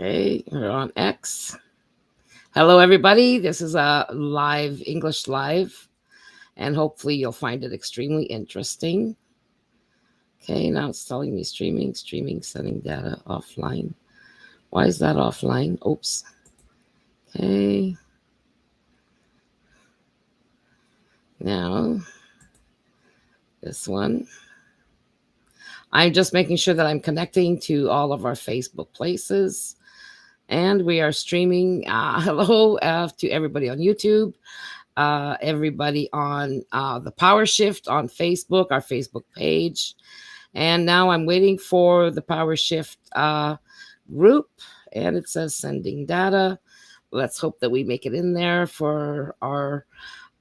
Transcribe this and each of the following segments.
Okay, we're on X. Hello, everybody. This is a live English live, and hopefully you'll find it extremely interesting. Okay, now it's telling me streaming, sending data offline. Why is that offline? Oops. Okay. Now, this one. I'm just making sure that I'm connecting to all of our Facebook places. And we are streaming. Hello to everybody on YouTube, everybody on the PowerShift on Facebook, our Facebook page. And now I'm waiting for the PowerShift group, and it says sending data. Let's hope that we make it in there for our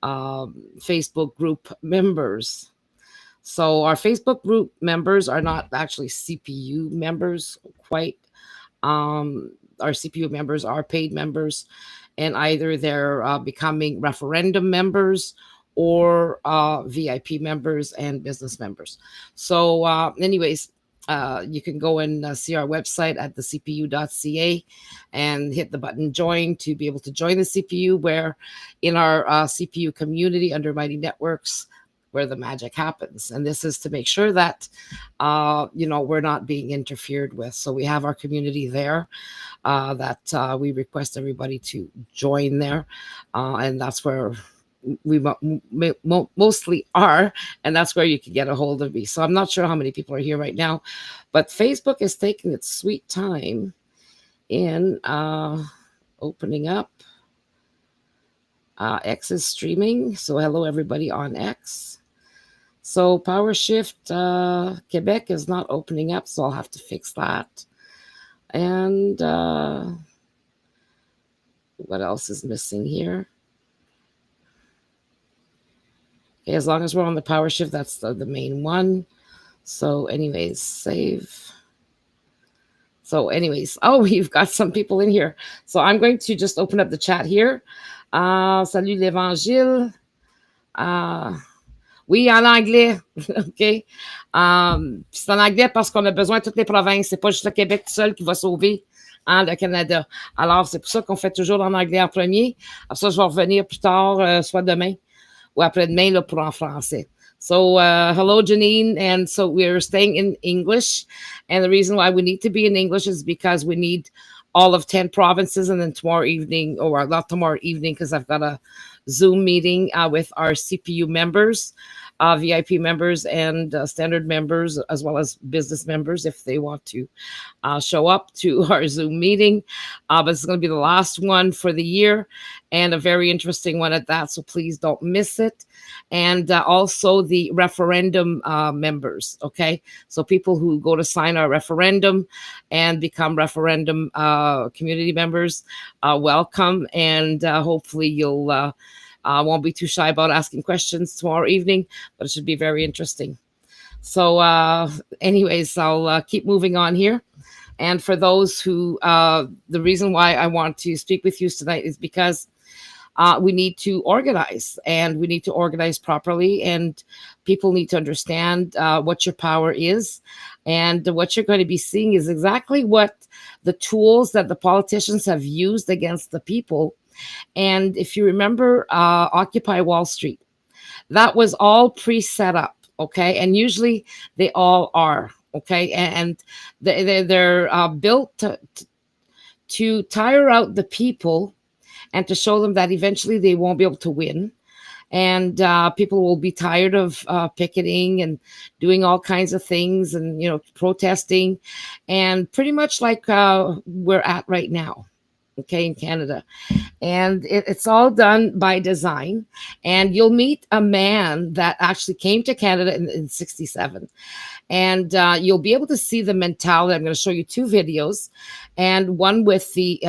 Facebook group members. So our Facebook group members are not actually CPU members quite. Our CPU members are paid members, and either they're becoming referendum members or VIP members and business members. So anyways, you can go and see our website at thecpu.ca and hit the button join to be able to join the CPU, where in our CPU community under Mighty Networks, where the magic happens. And this is to make sure that we're not being interfered with. So we have our community there that we request everybody to join there, and that's where we mostly are, and that's where you can get a hold of me. So I'm not sure how many people are here right now, but Facebook is taking its sweet time in opening up. X is streaming, so hello everybody on X. So PowerShift Quebec is not opening up, so I'll have to fix that. And what else is missing here? Okay, as long as we're on the PowerShift, that's the main one. So anyways, save. So anyways, we've got some people in here. So I'm going to just open up the chat here. Salut l'Évangile. Oui, en anglais. OK. C'est en anglais parce qu'on a besoin de toutes les provinces. C'est pas juste le Québec seul qui va sauver le Canada. Alors, c'est pour ça qu'on fait toujours en anglais en premier. Après ça, je vais revenir plus tard, soit demain ou après-demain là, pour en français. So, hello, Janine. And so we're staying in English. And the reason why we need to be in English is because we need all of 10 provinces. And then tomorrow evening, or not tomorrow evening, because I've got a Zoom meeting with our CPU members, VIP members, and standard members, as well as business members, if they want to show up to our Zoom meeting. But it's going to be the last one for the year, and a very interesting one at that. So please don't miss it. And also the referendum members. Okay. So people who go to sign our referendum and become referendum community members, welcome. And hopefully you'll won't be too shy about asking questions tomorrow evening, but it should be very interesting. So anyways, I'll keep moving on here. And for those who, the reason why I want to speak with you tonight is because we need to organize, and we need to organize properly, and people need to understand what your power is. And what you're going to be seeing is exactly what the tools that the politicians have used against the people. And if you remember Occupy Wall Street, that was all pre-set up, okay? And usually they all are, okay? And they're built to tire out the people and to show them that eventually they won't be able to win. And people will be tired of picketing and doing all kinds of things and, protesting. And pretty much like we're at right now, okay, in Canada. And it's all done by design. And you'll meet a man that actually came to Canada in 67. And you'll be able to see the mentality. I'm going to show you two videos, and one with the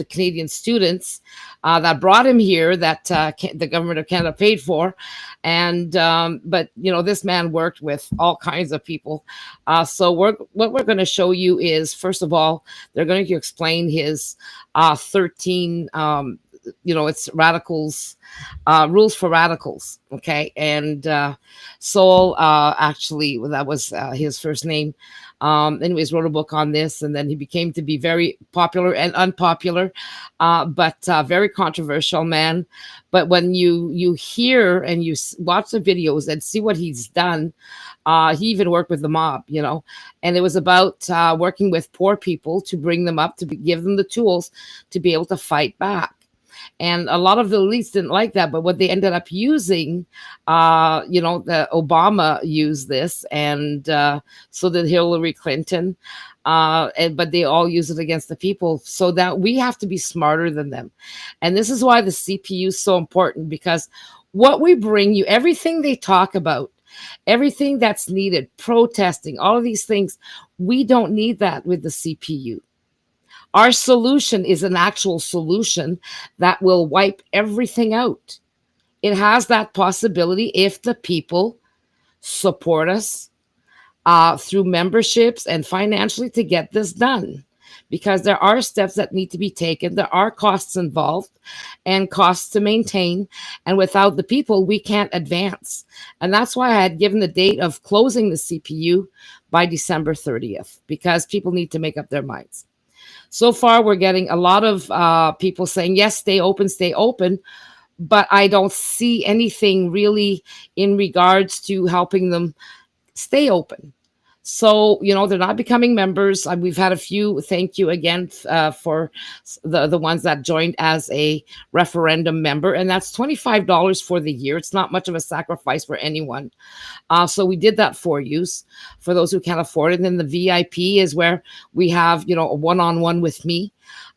Canadian students that brought him here, that the government of Canada paid for. And but this man worked with all kinds of people. So what we're going to show you is, first of all, they're going to explain his 13 it's radicals, rules for radicals. Okay. And Saul, actually, well, that was his first name. Anyways, wrote a book on this, and then he became to be very popular and unpopular, but very controversial man. But when you hear and you watch the videos and see what he's done, he even worked with the mob, and it was about working with poor people to bring them up, give them the tools to be able to fight back. And a lot of the elites didn't like that, but what they ended up using, the Obama used this, and so did Hillary Clinton. But they all use it against the people, so that we have to be smarter than them. And this is why the CPU is so important, because what we bring you, everything they talk about, everything that's needed, protesting, all of these things, we don't need that with the CPU. Our solution is an actual solution that will wipe everything out. It has that possibility if the people support us through memberships and financially to get this done. Because there are steps that need to be taken. There are costs involved and costs to maintain. And without the people, we can't advance. And that's why I had given the date of closing the CPU by December 30th, because people need to make up their minds. So far, we're getting a lot of people saying, yes, stay open. But I don't see anything really in regards to helping them stay open. So, they're not becoming members. We've had a few. Thank you again for the ones that joined as a referendum member. And that's $25 for the year. It's not much of a sacrifice for anyone. So we did that for you, for those who can't afford it. And then the VIP is where we have, a one-on-one with me,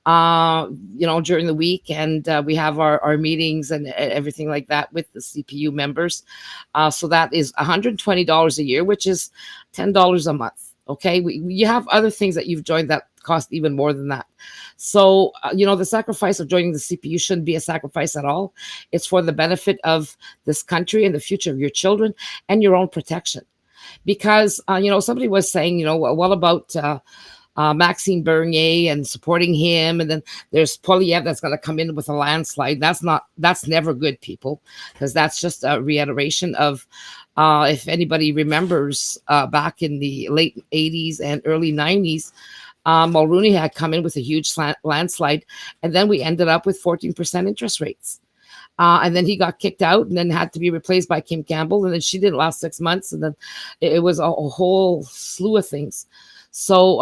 during the week. And we have our meetings and everything like that with the CPU members. So that is $120 a year, which is $10 a month. Okay. You have other things that you've joined that cost even more than that. So, the sacrifice of joining the CPU shouldn't be a sacrifice at all. It's for the benefit of this country and the future of your children and your own protection. Because, somebody was saying, what about Maxime Bernier and supporting him? And then there's Polyev that's going to come in with a landslide. That's never good, people, because that's just a reiteration of, if anybody remembers back in the late 80s and early 90s, Mulrooney had come in with a huge landslide, and then we ended up with 14% interest rates. And then he got kicked out and then had to be replaced by Kim Campbell. And then she didn't last 6 months. And then it was a whole slew of things. So,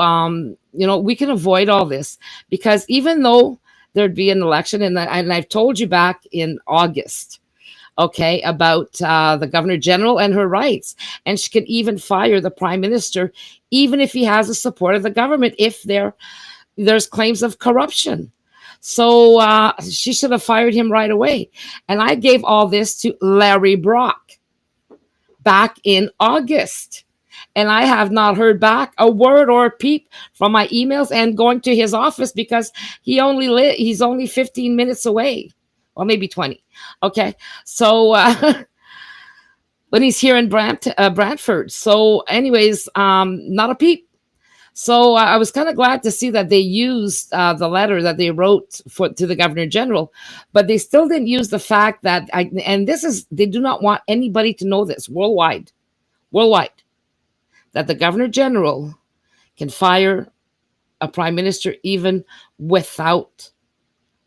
we can avoid all this, because even though there'd be an election, and I've told you back in August, okay, about the Governor General and her rights. And she can even fire the Prime Minister, even if he has the support of the government, if there's claims of corruption. So she should have fired him right away. And I gave all this to Larry Brock back in August. And I have not heard back a word or a peep from my emails and going to his office, because he's only 15 minutes away, or maybe 20. Okay. So, but he's here in Brantford. So anyways, not a peep. So I was kind of glad to see that they used the letter that they wrote to the Governor General, but they still didn't use the fact that, they do not want anybody to know this worldwide, that the Governor General can fire a Prime Minister even without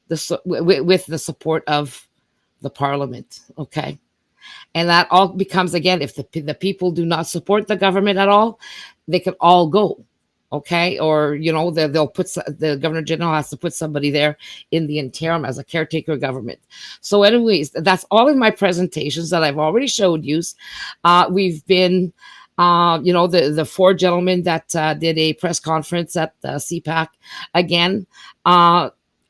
with the support of the Parliament. Okay. And that all becomes, again, if the people do not support the government at all, they can all go. Okay. Or, they'll put, the Governor General has to put somebody there in the interim as a caretaker government. So anyways, that's all in my presentations that I've already showed you. We've been, the four gentlemen that did a press conference at CPAC again,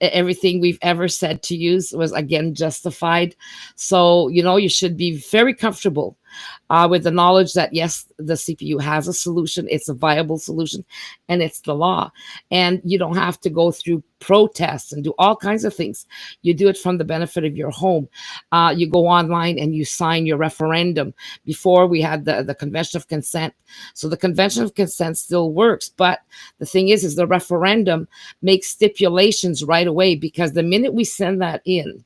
everything we've ever said to you was again justified. So, you should be very comfortable with the knowledge that, yes, the CPU has a solution, it's a viable solution, and it's the law. And you don't have to go through protests and do all kinds of things. You do it from the benefit of your home. You go online and you sign your referendum. Before, we had the Convention of Consent. So the Convention of Consent still works, but the thing is the referendum makes stipulations right away, because the minute we send that in,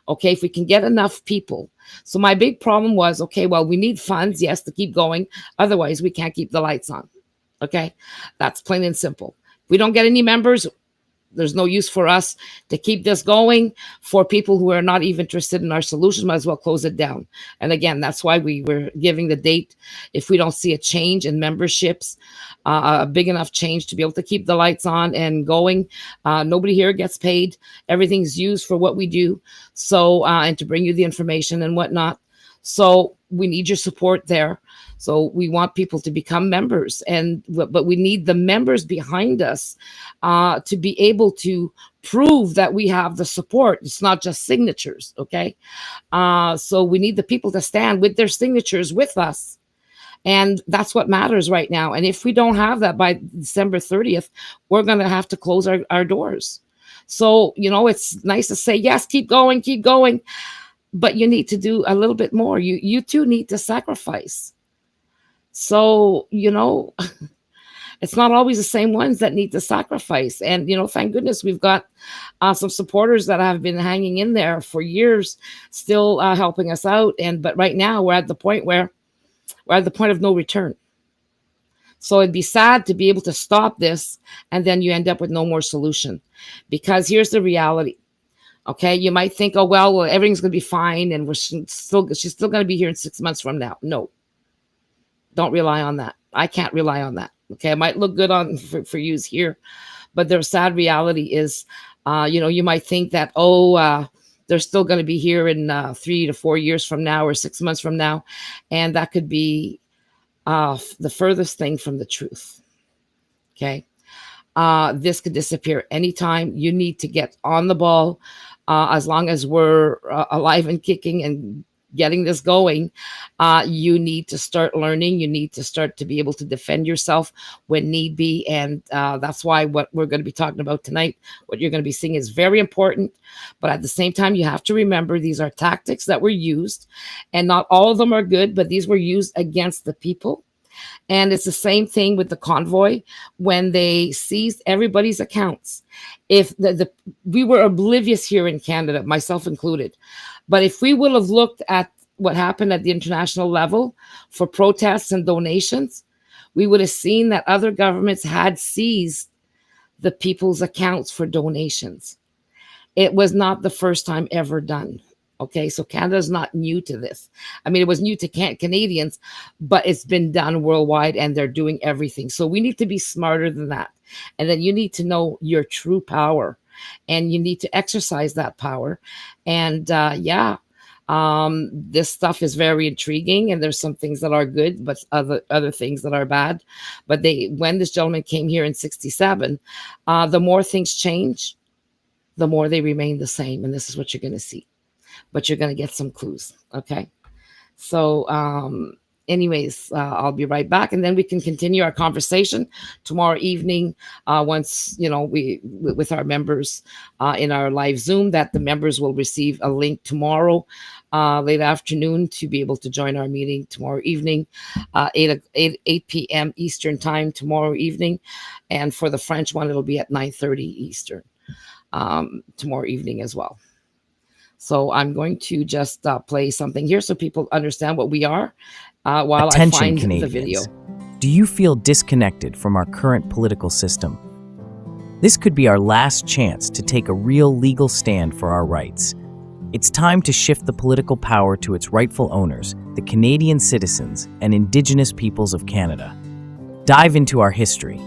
okay, if we can get enough people. So my big problem was, okay, well, we need funds, yes, to keep going. Otherwise, we can't keep the lights on. Okay, that's plain and simple. If we don't get any members, there's no use for us to keep this going. For people who are not even interested in our solution, might as well close it down. And again, that's why we were giving the date. If we don't see a change in memberships, a big enough change to be able to keep the lights on and going, nobody here gets paid. Everything's used for what we do. So, and to bring you the information and whatnot. So we need your support there. So we want people to become members, but we need the members behind us to be able to prove that we have the support. It's not just signatures, okay? So we need the people to stand with their signatures with us. And that's what matters right now. And if we don't have that by December 30th, we're going to have to close our doors. So, it's nice to say, yes, keep going, but you need to do a little bit more. You too need to sacrifice. So, it's not always the same ones that need to sacrifice. And, thank goodness we've got some supporters that have been hanging in there for years, still helping us out. But right now we're at the point of no return. So it'd be sad to be able to stop this and then you end up with no more solution. Because here's the reality. Okay, you might think, oh, well, everything's going to be fine and she's still going to be here in 6 months from now. No, don't rely on that. I can't rely on that. Okay, it might look good for yous here, but the sad reality is, you might think that, they're still going to be here in 3 to 4 years from now or 6 months from now, and that could be the furthest thing from the truth. Okay, this could disappear anytime. You need to get on the ball. As long as we're alive and kicking and getting this going, you need to start learning. You need to start to be able to defend yourself when need be. And that's why what we're going to be talking about tonight, what you're going to be seeing, is very important. But at the same time, you have to remember these are tactics that were used, and not all of them are good, but these were used against the people. And it's the same thing with the convoy when they seized everybody's accounts. If we were oblivious here in Canada, myself included, but if we would have looked at what happened at the international level for protests and donations, we would have seen that other governments had seized the people's accounts for donations. It was not the first time ever done. Okay, so Canada's not new to this. I mean, it was new to Canadians, but it's been done worldwide and they're doing everything. So we need to be smarter than that. And then you need to know your true power and you need to exercise that power. And this stuff is very intriguing and there's some things that are good, but other things that are bad. But when this gentleman came here in 1967, the more things change, the more they remain the same. And this is what you're going to see. But you're going to get some clues. Okay. So anyways, I'll be right back. And then we can continue our conversation tomorrow evening once, we with our members in our live Zoom, that the members will receive a link tomorrow late afternoon to be able to join our meeting tomorrow evening, 8 p.m. Eastern time tomorrow evening. And for the French one, it'll be at 9:30 Eastern tomorrow evening as well. So I'm going to just play something here so people understand what we are while I find Canadians. The video. Do you feel disconnected from our current political system? This could be our last chance to take a real legal stand for our rights. It's time to shift the political power to its rightful owners, the Canadian citizens and Indigenous peoples of Canada. Dive into our history,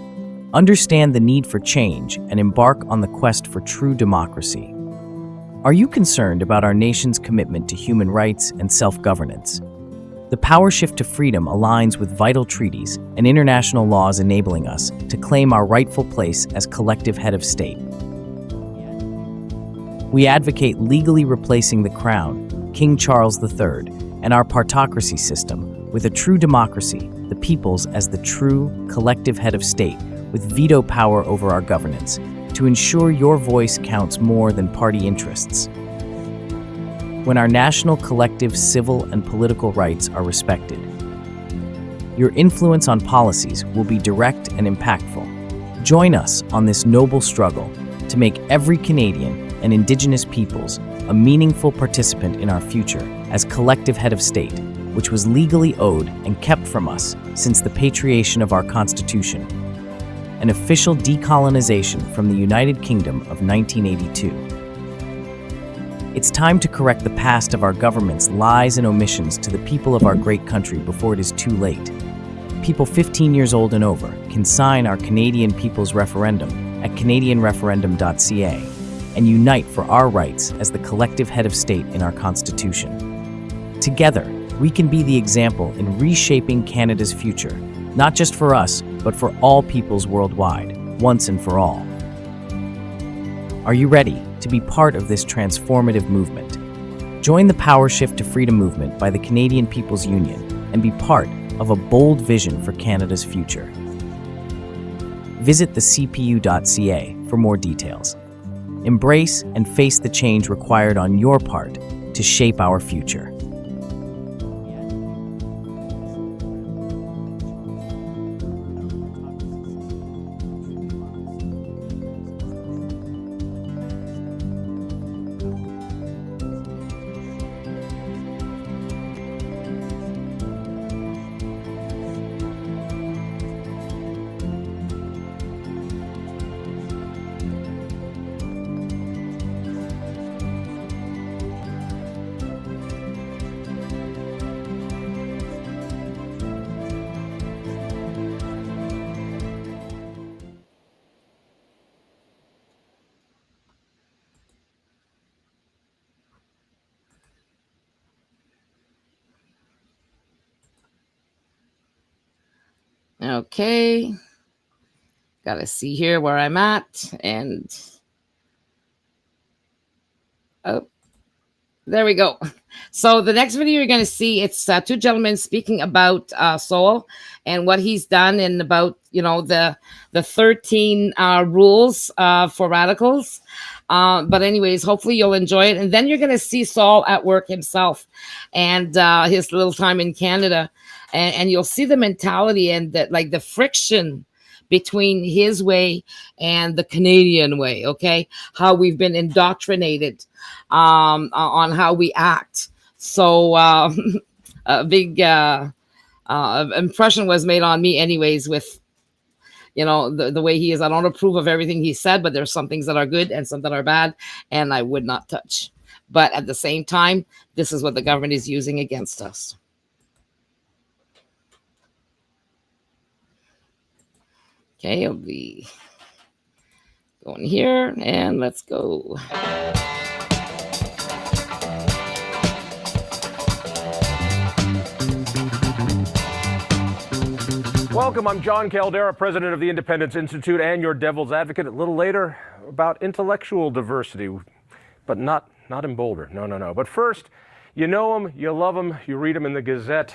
understand the need for change, and embark on the quest for true democracy. Are you concerned about our nation's commitment to human rights and self-governance? The PowerShift to freedom aligns with vital treaties and international laws enabling us to claim our rightful place as collective head of state. We advocate legally replacing the Crown, King Charles III, and our partocracy system With a true democracy, the peoples as the true, collective head of state, with veto power over our governance, to ensure your voice counts more than party interests. When our national collective civil and political rights are respected, your influence on policies will be direct and impactful. Join us on this noble struggle to make every Canadian and Indigenous peoples a meaningful participant in our future as collective head of state, which was legally owed and kept from us since the patriation of our Constitution, an official decolonization from the United Kingdom of 1982. It's time to correct the past of our government's lies and omissions to the people of our great country before it is too late. People 15 years old and over can sign our Canadian People's Referendum at canadianreferendum.ca and unite for our rights as the collective head of state in our Constitution. Together, we can be the example in reshaping Canada's future, not just for us, but for all peoples worldwide, once and for all. Are you ready to be part of this transformative movement? Join the PowerShift to Freedom movement by the Canadian People's Union and be part of a bold vision for Canada's future. Visit thecpu.ca for more details. Embrace and face the change required on your part to shape our future. Okay. Got to see here where I'm at. And oh, there we go. So the next video you're going to see, it's two gentlemen speaking about Saul and what he's done and about, the 13 rules for radicals. But anyways, hopefully you'll enjoy it. And then you're going to see Saul at work himself and his little time in Canada. And you'll see the mentality and the friction between his way and the Canadian way, okay? How we've been indoctrinated on how we act. So a big impression was made on me anyways with, the way he is. I don't approve of everything he said, but there's some things that are good and some that are bad, and I would not touch. But at the same time, this is what the government is using against us. Okay, I'll be going here, and let's go. Welcome, I'm John Caldera, president of the Independence Institute and your devil's advocate. A little later about intellectual diversity, but not in Boulder. No. But first, you know him, you love him, you read him in the Gazette.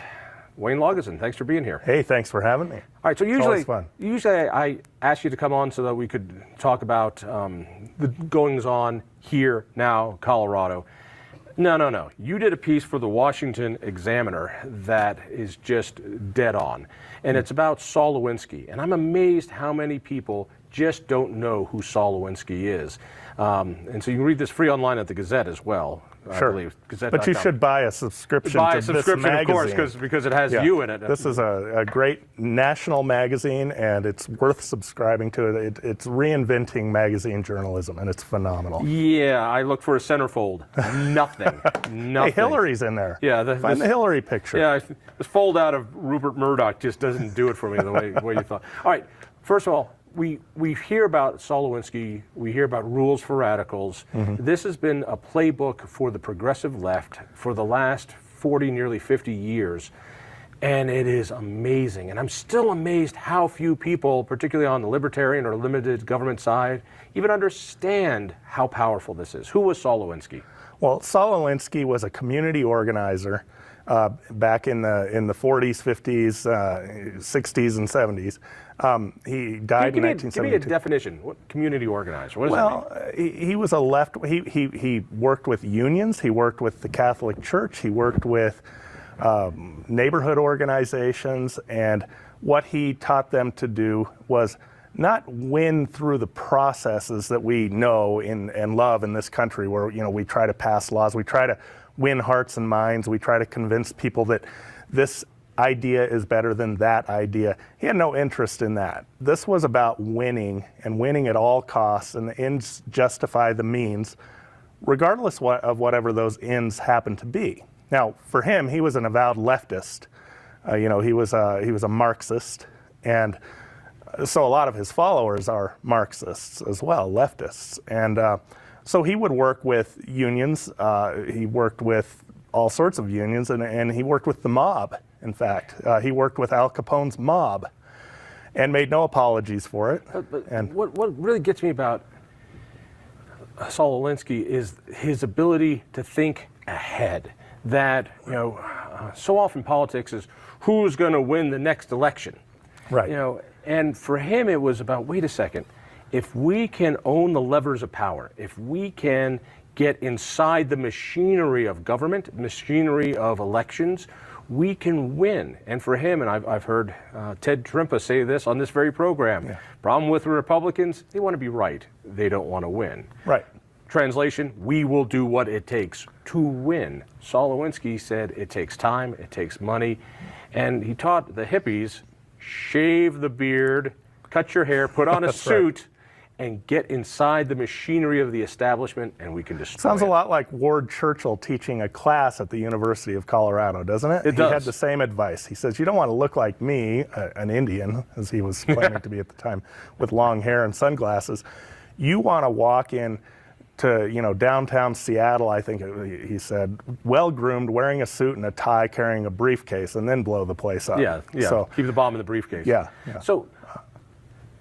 Wayne Laugesen, thanks for being here. Hey, thanks for having me. All right, so It's fun. usually I ask you to come on so that we could talk about the goings-on here, now, Colorado. No. You did a piece for the Washington Examiner that is just dead on. And it's about Saul Alinsky. And I'm amazed how many people just don't know who Saul Alinsky is. And so you can read this free online at the Gazette as well. Sure. I believe. But you should buy a subscription to this magazine. Of course, because it has you in it. This is a great national magazine, and it's worth subscribing to. It's reinventing magazine journalism, and it's phenomenal. Yeah, I look for a centerfold. Nothing. Hey, Hillary's in there. Yeah, Find the Hillary picture. Yeah, this fold out of Rupert Murdoch just doesn't do it for me the way you thought. All right, first of all, we hear about Saul Alinsky, we hear about rules for radicals. Mm-hmm. This has been a playbook for the progressive left for the last 40, nearly 50 years. And it is amazing. And I'm still amazed how few people, particularly on the libertarian or limited government side, even understand how powerful this is. Who was Saul Alinsky? Well, Saul Alinsky was a community organizer back in the 40s, 50s, 60s, and 70s. He died in 1972. Give me a definition. What community organizer? What does that mean? He was a left. He worked with unions. He worked with the Catholic Church. He worked with neighborhood organizations, and what he taught them to do was not win through the processes that we know and love in this country, where we try to pass laws, we try to win hearts and minds, we try to convince people that this idea is better than that idea. He had no interest in that. This was about winning, and winning at all costs, and the ends justify the means, regardless of whatever those ends happen to be. Now, for him, he was an avowed leftist. He was a Marxist, and so a lot of his followers are Marxists as well, leftists. And so he would work with unions. He worked with all sorts of unions, and he worked with the mob. In fact, he worked with Al Capone's mob, and made no apologies for it. But what really gets me about Saul Alinsky is his ability to think ahead. That so often politics is who's going to win the next election, right? And for him it was about, wait a second, if we can own the levers of power, if we can get inside the machinery of government, machinery of elections, we can win. And for him, and I've heard Ted Trimpa say this on this very program, problem with the Republicans, they want to be right, they don't want to win. Right. Translation, we will do what it takes to win. Saul Alinsky said it takes time, it takes money, and he taught the hippies, shave the beard, cut your hair, put on a suit, and get inside the machinery of the establishment, and we can destroy Sounds a lot like Ward Churchill teaching a class at the University of Colorado, doesn't it? It does. He had the same advice. He says, you don't want to look like me, an Indian, as he was claiming to be at the time, with long hair and sunglasses. You want to walk in to downtown Seattle, I think he said, well-groomed, wearing a suit and a tie, carrying a briefcase, and then blow the place up. Yeah. So keep the bomb in the briefcase. Yeah. So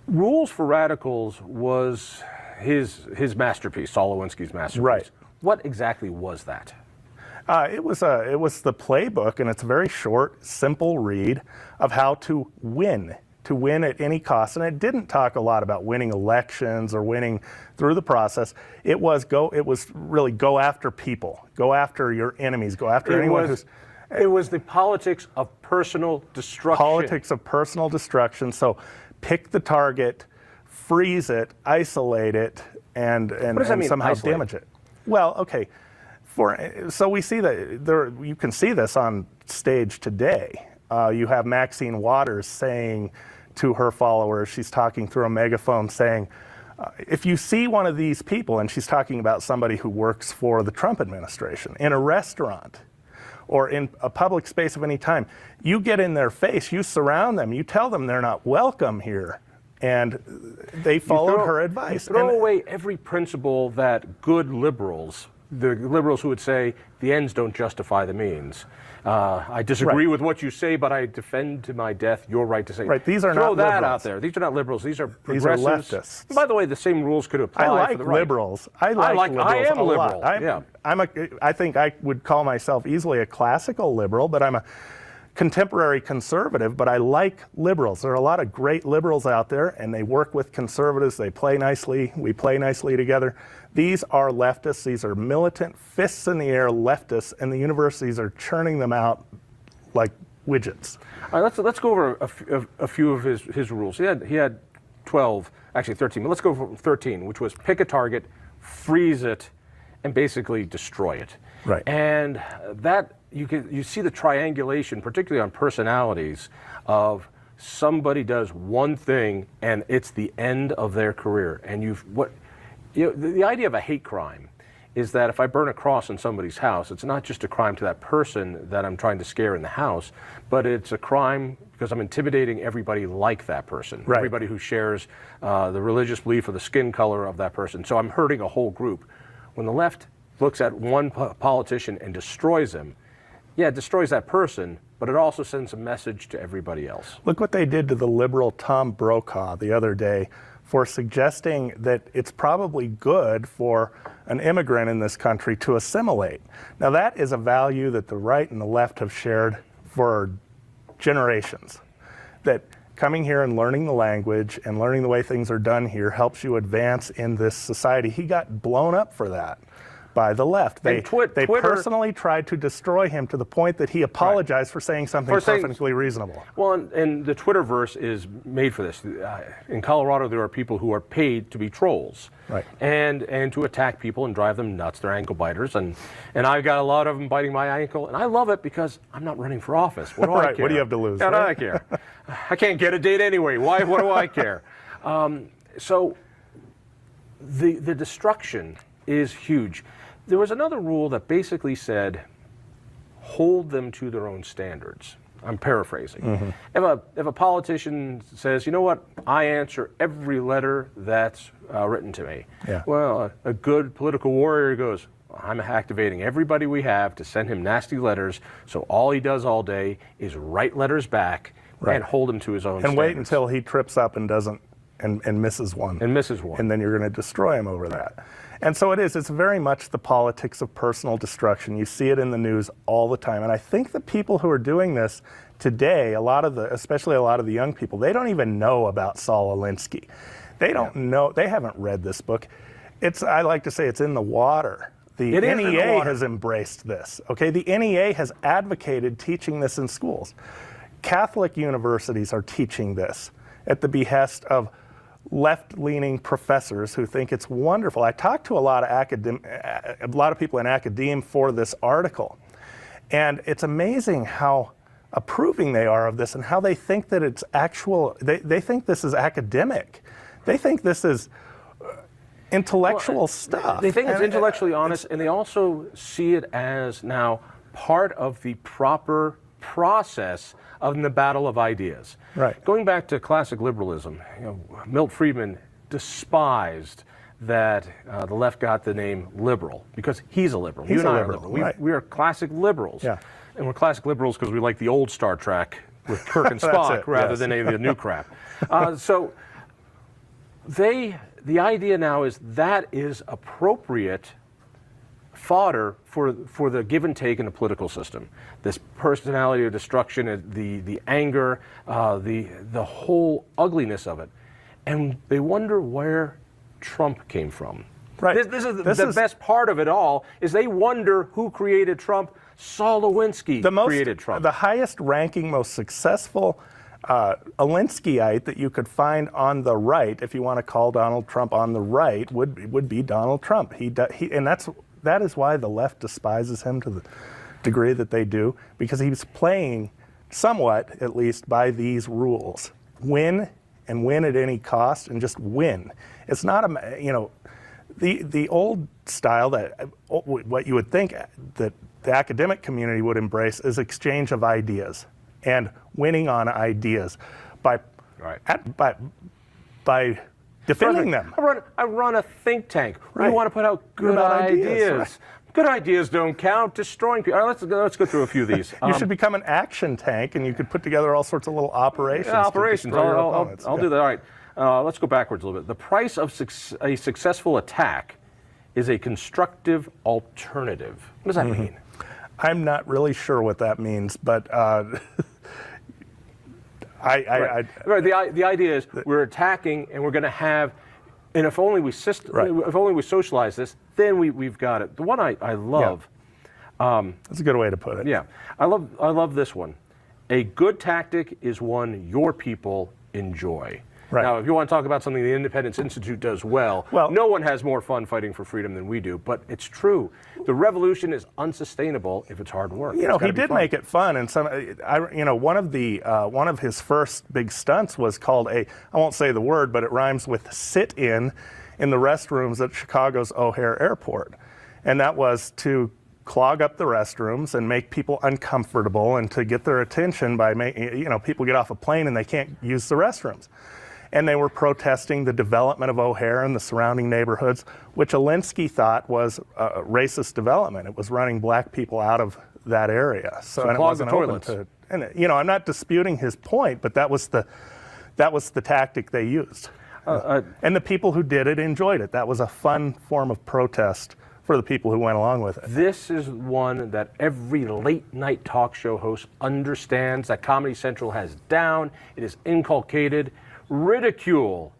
Rules for Radicals was his masterpiece, Saul Alinsky's masterpiece. Right. What exactly was that? It was the playbook, and it's a very short, simple read of how to win at any cost. And it didn't talk a lot about winning elections or winning through the process. It was really go after people, go after your enemies, go after anyone who's... It was the politics of personal destruction. Politics of personal destruction. So pick the target, freeze it, isolate it, and somehow damage it. Well, okay. So we see that you can see this on stage today. You have Maxine Waters saying to her followers, she's talking through a megaphone saying, if you see one of these people, and she's talking about somebody who works for the Trump administration, in a restaurant or in a public space of any time, you get in their face, you surround them, you tell them they're not welcome here. And they followed her advice. Throw away every principle that good liberals, the liberals who would say the ends don't justify the means. I disagree with what you say, but I defend to my death your right to say. Right. These are Throw not that liberals. out there. These are not liberals. These are progressives. These are leftists. And by the way, the same rules could apply I like for the right. liberals. I am liberal. I think I would call myself easily a classical liberal, but I'm a contemporary conservative, but I like liberals. There are a lot of great liberals out there, and they work with conservatives. They play nicely. We play nicely together. These are leftists. These are militant, fists in the air leftists, and the universities are churning them out like widgets. All right, let's go over a few of his rules. He had 12, actually 13, but let's go for 13, which was pick a target, freeze it, and basically destroy it. Right. And that you see the triangulation, particularly on personalities, of somebody does one thing and it's the end of their career. And the idea of a hate crime is that if I burn a cross in somebody's house, it's not just a crime to that person that I'm trying to scare in the house, but it's a crime because I'm intimidating everybody like that person, right. Everybody who shares the religious belief or the skin color of that person. So I'm hurting a whole group. When the left looks at one politician and destroys him, yeah, it destroys that person, but it also sends a message to everybody else. Look what they did to the liberal Tom Brokaw the other day for suggesting that it's probably good for an immigrant in this country to assimilate. Now that is a value that the right and the left have shared for generations. That coming here and learning the language and learning the way things are done here helps you advance in this society. He got blown up for that by the left. They personally tried to destroy him to the point that he apologized for saying something perfectly reasonable. Well, and the Twitterverse is made for this. In Colorado, there are people who are paid to be trolls. Right. And to attack people and drive them nuts. They're ankle biters. And I've got a lot of them biting my ankle. And I love it because I'm not running for office. What do I care? What do you have to lose? What do I care? I can't get a date anyway. What do I care? So the destruction is huge. There was another rule that basically said, hold them to their own standards. I'm paraphrasing. Mm-hmm. If a politician says, you know what, I answer every letter that's written to me. Yeah. Well, a good political warrior goes, I'm activating everybody we have to send him nasty letters, so all he does all day is write letters back and hold him to his own standards. And wait until he trips up and doesn't, and misses one. And misses one. And then you're going to destroy him over that. And so it's very much the politics of personal destruction. You see it in the news all the time. And I think the people who are doing this today, especially a lot of the young people, they don't even know about Saul Alinsky. They don't know, they haven't read this book. I like to say it's in the water. The NEA has embraced this, okay? The NEA has advocated teaching this in schools. Catholic universities are teaching this at the behest of left-leaning professors who think it's wonderful. I talked to a lot of people in academia for this article, and it's amazing how approving they are of this and how they think that it's they think this is academic. They think this is intellectual stuff. They think it's intellectually honest, and they also see it as now part of the proper process of the battle of ideas. Right. Going back to classic liberalism, Milt Friedman despised that the left got the name liberal because he's a liberal. He's you and I a liberal. are liberal. We are classic liberals. Yeah. And we're classic liberals because we like the old Star Trek with Kirk and Spock rather than any of the new crap. So the idea now is that is appropriate fodder for the give and take in the political system. This personality of destruction, the anger, the whole ugliness of it. And they wonder where Trump came from. Right. This is the best part of it all, is they wonder who created Trump. Saul Alinsky created Trump. The highest ranking, most successful Alinskyite that you could find on the right, if you want to call Donald Trump on the right, would be Donald Trump. And that is why the left despises him to the degree that they do, because he's playing somewhat, at least, by these rules. Win, and win at any cost, and just win. It's not the old style that what you would think that the academic community would embrace is exchange of ideas and winning on ideas by defending them. I run a think tank. Right. We want to put out good ideas. Right. Good ideas don't count. Destroying people. All right, let's go through a few of these. You should become an action tank, and you could put together all sorts of little operations. Operations. I'll do that. All right. Let's go backwards a little bit. The price of a successful attack is a constructive alternative. What does that mean? I'm not really sure what that means, but the idea is we're attacking, and we're going to have, and if only we socialize this, then we've got it. The one I love. Yeah. That's a good way to put it. Yeah, I love this one. A good tactic is one your people enjoy. Right. Now, if you want to talk about something the Independence Institute does well, no one has more fun fighting for freedom than we do, but it's true. The revolution is unsustainable if it's hard work. He did make it fun, and one of his first big stunts was called I won't say the word, but it rhymes with sit-in the restrooms at Chicago's O'Hare Airport, and that was to clog up the restrooms and make people uncomfortable and to get their attention by making, people get off a plane and they can't use the restrooms. And they were protesting the development of O'Hare and the surrounding neighborhoods, which Alinsky thought was racist development. It was running black people out of that area. So and it wasn't open to. And I'm not disputing his point, but that was the tactic they used. And the people who did it enjoyed it. That was a fun form of protest for the people who went along with it. This is one that every late night talk show host understands, that Comedy Central has down. It is inculcated. Ridicule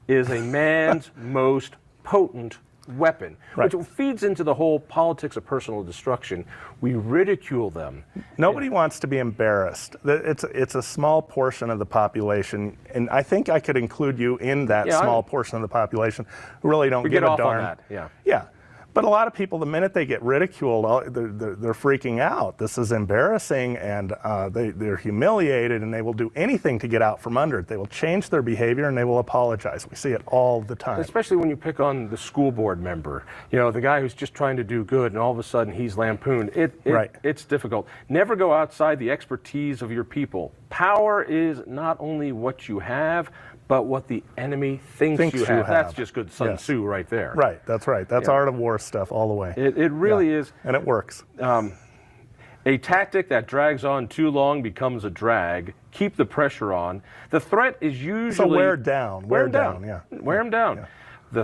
is a man's most potent weapon, which feeds into the whole politics of personal destruction. We ridicule them. Nobody wants to be embarrassed. It's a small portion of the population, and I think I could include you in that small portion of the population who really don't give a darn. On that. Yeah. Yeah. But a lot of people, the minute they get ridiculed, they're freaking out. This is embarrassing, and they're humiliated, and they will do anything to get out from under it. They will change their behavior, and they will apologize. We see it all the time. Especially when you pick on the school board member, the guy who's just trying to do good, and all of a sudden he's lampooned. It's difficult. Never go outside the expertise of your people. Power is not only what you have, but what the enemy thinks you have. That's just good Sun Tzu right there. Right, that's right. That's art of war stuff all the way. It really is. And it works. A tactic that drags on too long becomes a drag. Keep the pressure on. The threat is usually... So wear down. Wear them down. Yeah. Wear them down. Yeah.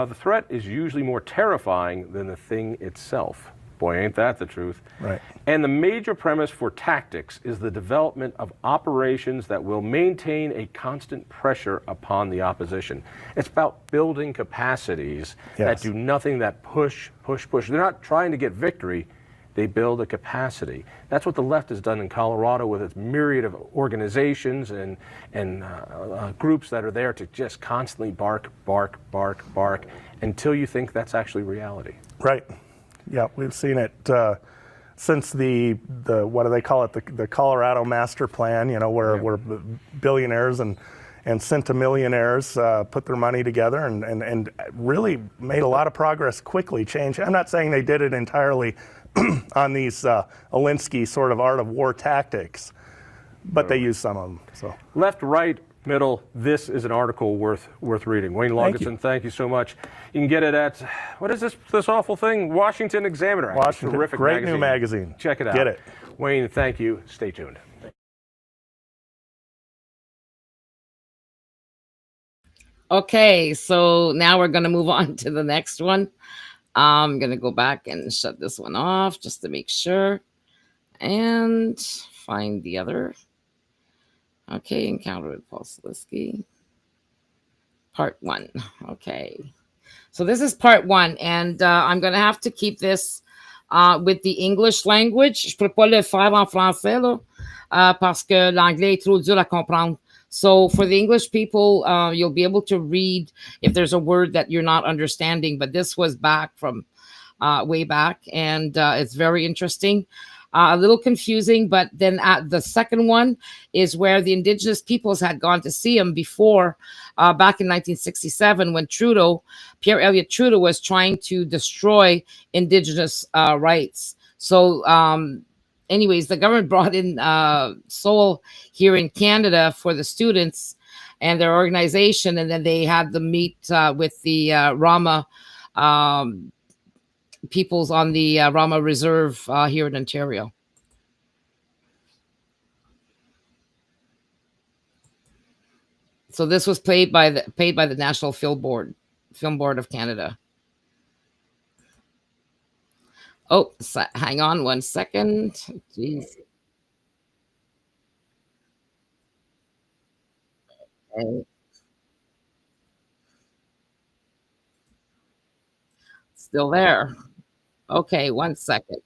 The threat is usually more terrifying than the thing itself. Boy, ain't that the truth. Right. And the major premise for tactics is the development of operations that will maintain a constant pressure upon the opposition. It's about building capacities that do nothing but push. They're not trying to get victory. They build a capacity. That's what the left has done in Colorado with its myriad of organizations and groups that are there to just constantly bark until you think that's actually reality. Right. Yeah, we've seen it since the what do they call it, the Colorado Master Plan, where billionaires and centimillionaires put their money together and really made a lot of progress quickly. I'm not saying they did it entirely on these Alinsky sort of art of war tactics, but they used some of them. So left, right, middle, this is an article worth reading. Wayne Loggeson, thank you so much. You can get it at, what is this awful thing? Washington Examiner. Washington, terrific great magazine. new magazine. Check it out. Get it. Wayne, thank you. Stay tuned. Okay, so now we're going to move on to the next one. I'm going to go back and shut this one off just to make sure and find the other. Okay, Encounter with Paul Alinsky. Part 1. Okay. So this is part 1, and I'm going to have to keep this with the English language. Je ne peux pas le faire en français, là, parce que l'anglais est trop dur à comprendre. So for the English people, you'll be able to read if there's a word that you're not understanding, but this was back from way back, and it's very interesting. A little confusing, but then the second one is where the indigenous peoples had gone to see him before, back in 1967, when Pierre Elliott Trudeau was trying to destroy indigenous rights. So anyways, the government brought in Saul here in Canada for the students and their organization, and then they had them meet with the Rama peoples on the Rama Reserve here in Ontario. So this was paid by the National Film Board of Canada. Oh, hang on 1 second. Jeez. Okay. Still there. Okay, 1 second.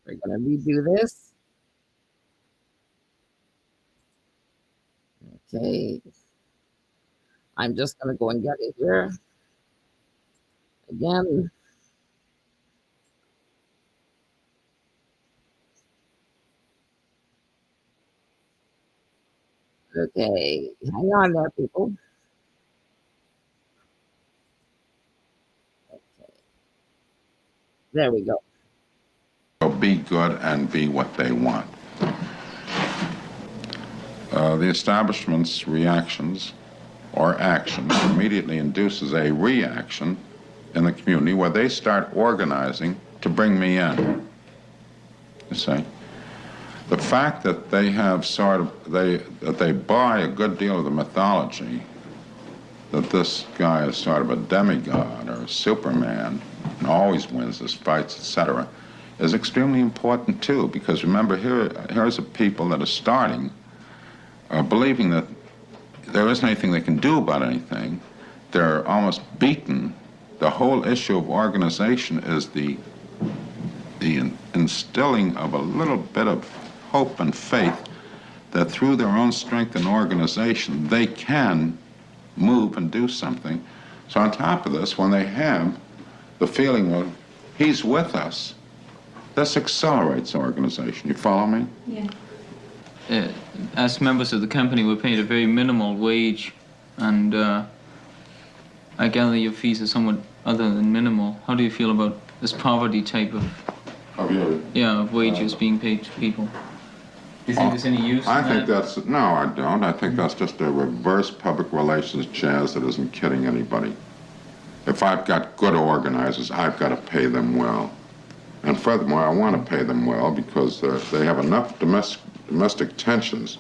We're going to redo this. Okay. I'm just going to go and get it here. Again. Okay, hang on there, people. Okay. There we go. Be good and be what they want. The establishment's reactions or actions immediately induces a reaction in the community where they start organizing to bring me in. You see? The fact that they have that they buy a good deal of the mythology that this guy is sort of a demigod or a Superman and always wins his fights, etc., is extremely important too, because remember, here's a people that are starting believing that there isn't anything they can do about anything. They're almost beaten. The whole issue of organization is the instilling of a little bit of hope and faith that through their own strength and organization, they can move and do something. So on top of this, when they have the feeling of, he's with us, this accelerates organization. You follow me? Yeah. As members of the company, we're paid a very minimal wage, and I gather your fees are somewhat other than minimal. How do you feel about this poverty type of wages being paid to people? Do you think there's any use in that? No, I don't. I think that's just a reverse public relations jazz that isn't kidding anybody. If I've got good organizers, I've got to pay them well. And furthermore, I want to pay them well because they have enough domestic tensions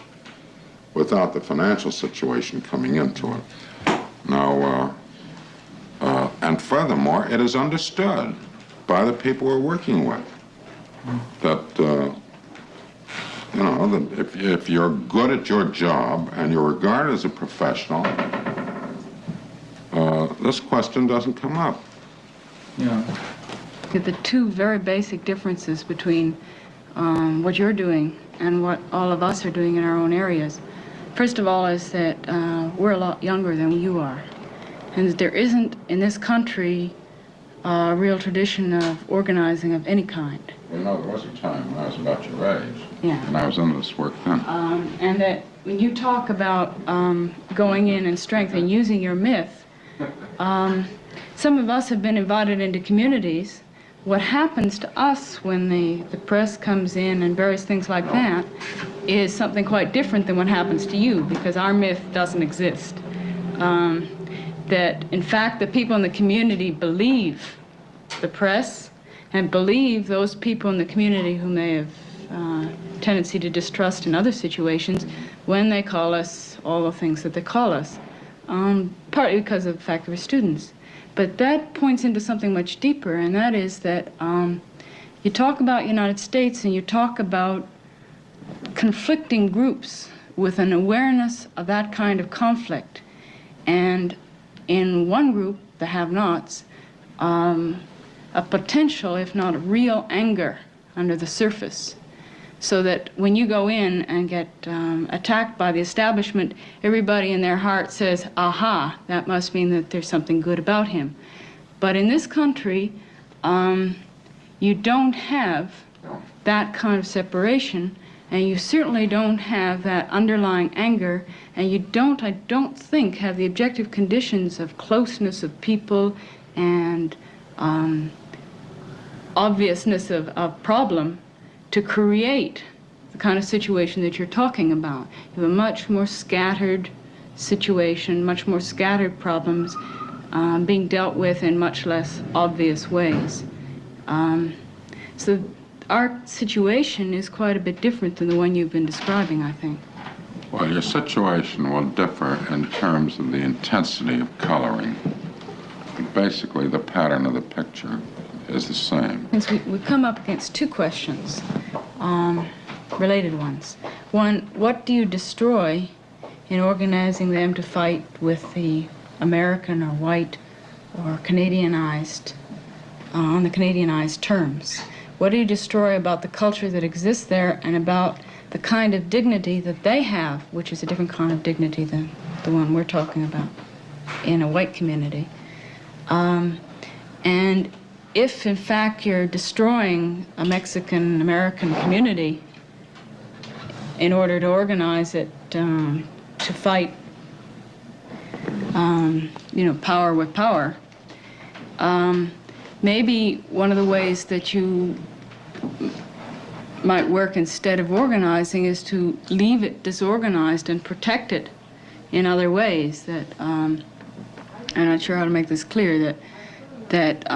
without the financial situation coming into it. Now, and furthermore, it is understood by the people we're working with that, you know, that if you're good at your job and you're regarded as a professional, this question doesn't come up. Yeah. The two very basic differences between what you're doing and what all of us are doing in our own areas. First of all is that we're a lot younger than you are. And that there isn't in this country a real tradition of organizing of any kind. Well, no, there was a time when I was about your age. Yeah. And I was into this work then. And that when you talk about going in and strength and using your myth, some of us have been invited into communities. What happens to us when the press comes in and various things like that is something quite different than what happens to you, because our myth doesn't exist. That, in fact, the people in the community believe the press and believe those people in the community whom they have tendency to distrust in other situations when they call us all the things that they call us, partly because of the fact that we're students. But that points into something much deeper, and that is that you talk about United States and you talk about conflicting groups with an awareness of that kind of conflict. And in one group, the have-nots, a potential, if not a real anger under the surface. So that when you go in and get attacked by the establishment, everybody in their heart says, aha, that must mean that there's something good about him. But in this country, you don't have that kind of separation, and you certainly don't have that underlying anger, and you don't, I don't think, have the objective conditions of closeness of people and obviousness of problem to create the kind of situation that you're talking about. You have a much more scattered situation, much more scattered problems being dealt with in much less obvious ways. So our situation is quite a bit different than the one you've been describing, I think. Well, your situation will differ in terms of the intensity of coloring. Basically, the pattern of the picture is the same. We come up against two questions, related ones. One, what do you destroy in organizing them to fight with the American or white or Canadianized, on the Canadianized terms? What do you destroy about the culture that exists there and about the kind of dignity that they have, which is a different kind of dignity than the one we're talking about in a white community? And if, in fact, you're destroying a Mexican-American community in order to organize it to fight, power with power, maybe one of the ways that you might work instead of organizing is to leave it disorganized and protect it in other ways. That I'm not sure how to make this clear. That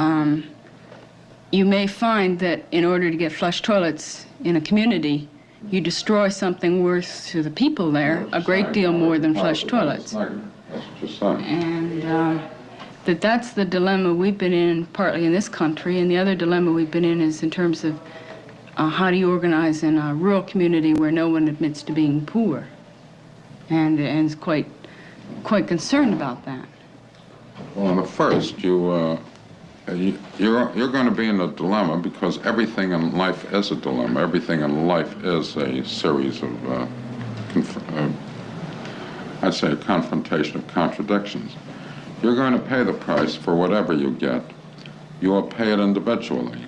you may find that in order to get flush toilets in a community, you destroy something worth to the people there a great deal more than flush toilets. That's what you're saying. And that's the dilemma we've been in, partly in this country, and the other dilemma we've been in is in terms of how do you organize in a rural community where no one admits to being poor, and is quite concerned about that. Well, at first, you're going to be in a dilemma because everything in life is a dilemma. Everything in life is a series of, I'd say, a confrontation of contradictions. You're going to pay the price for whatever you get. You will pay it individually.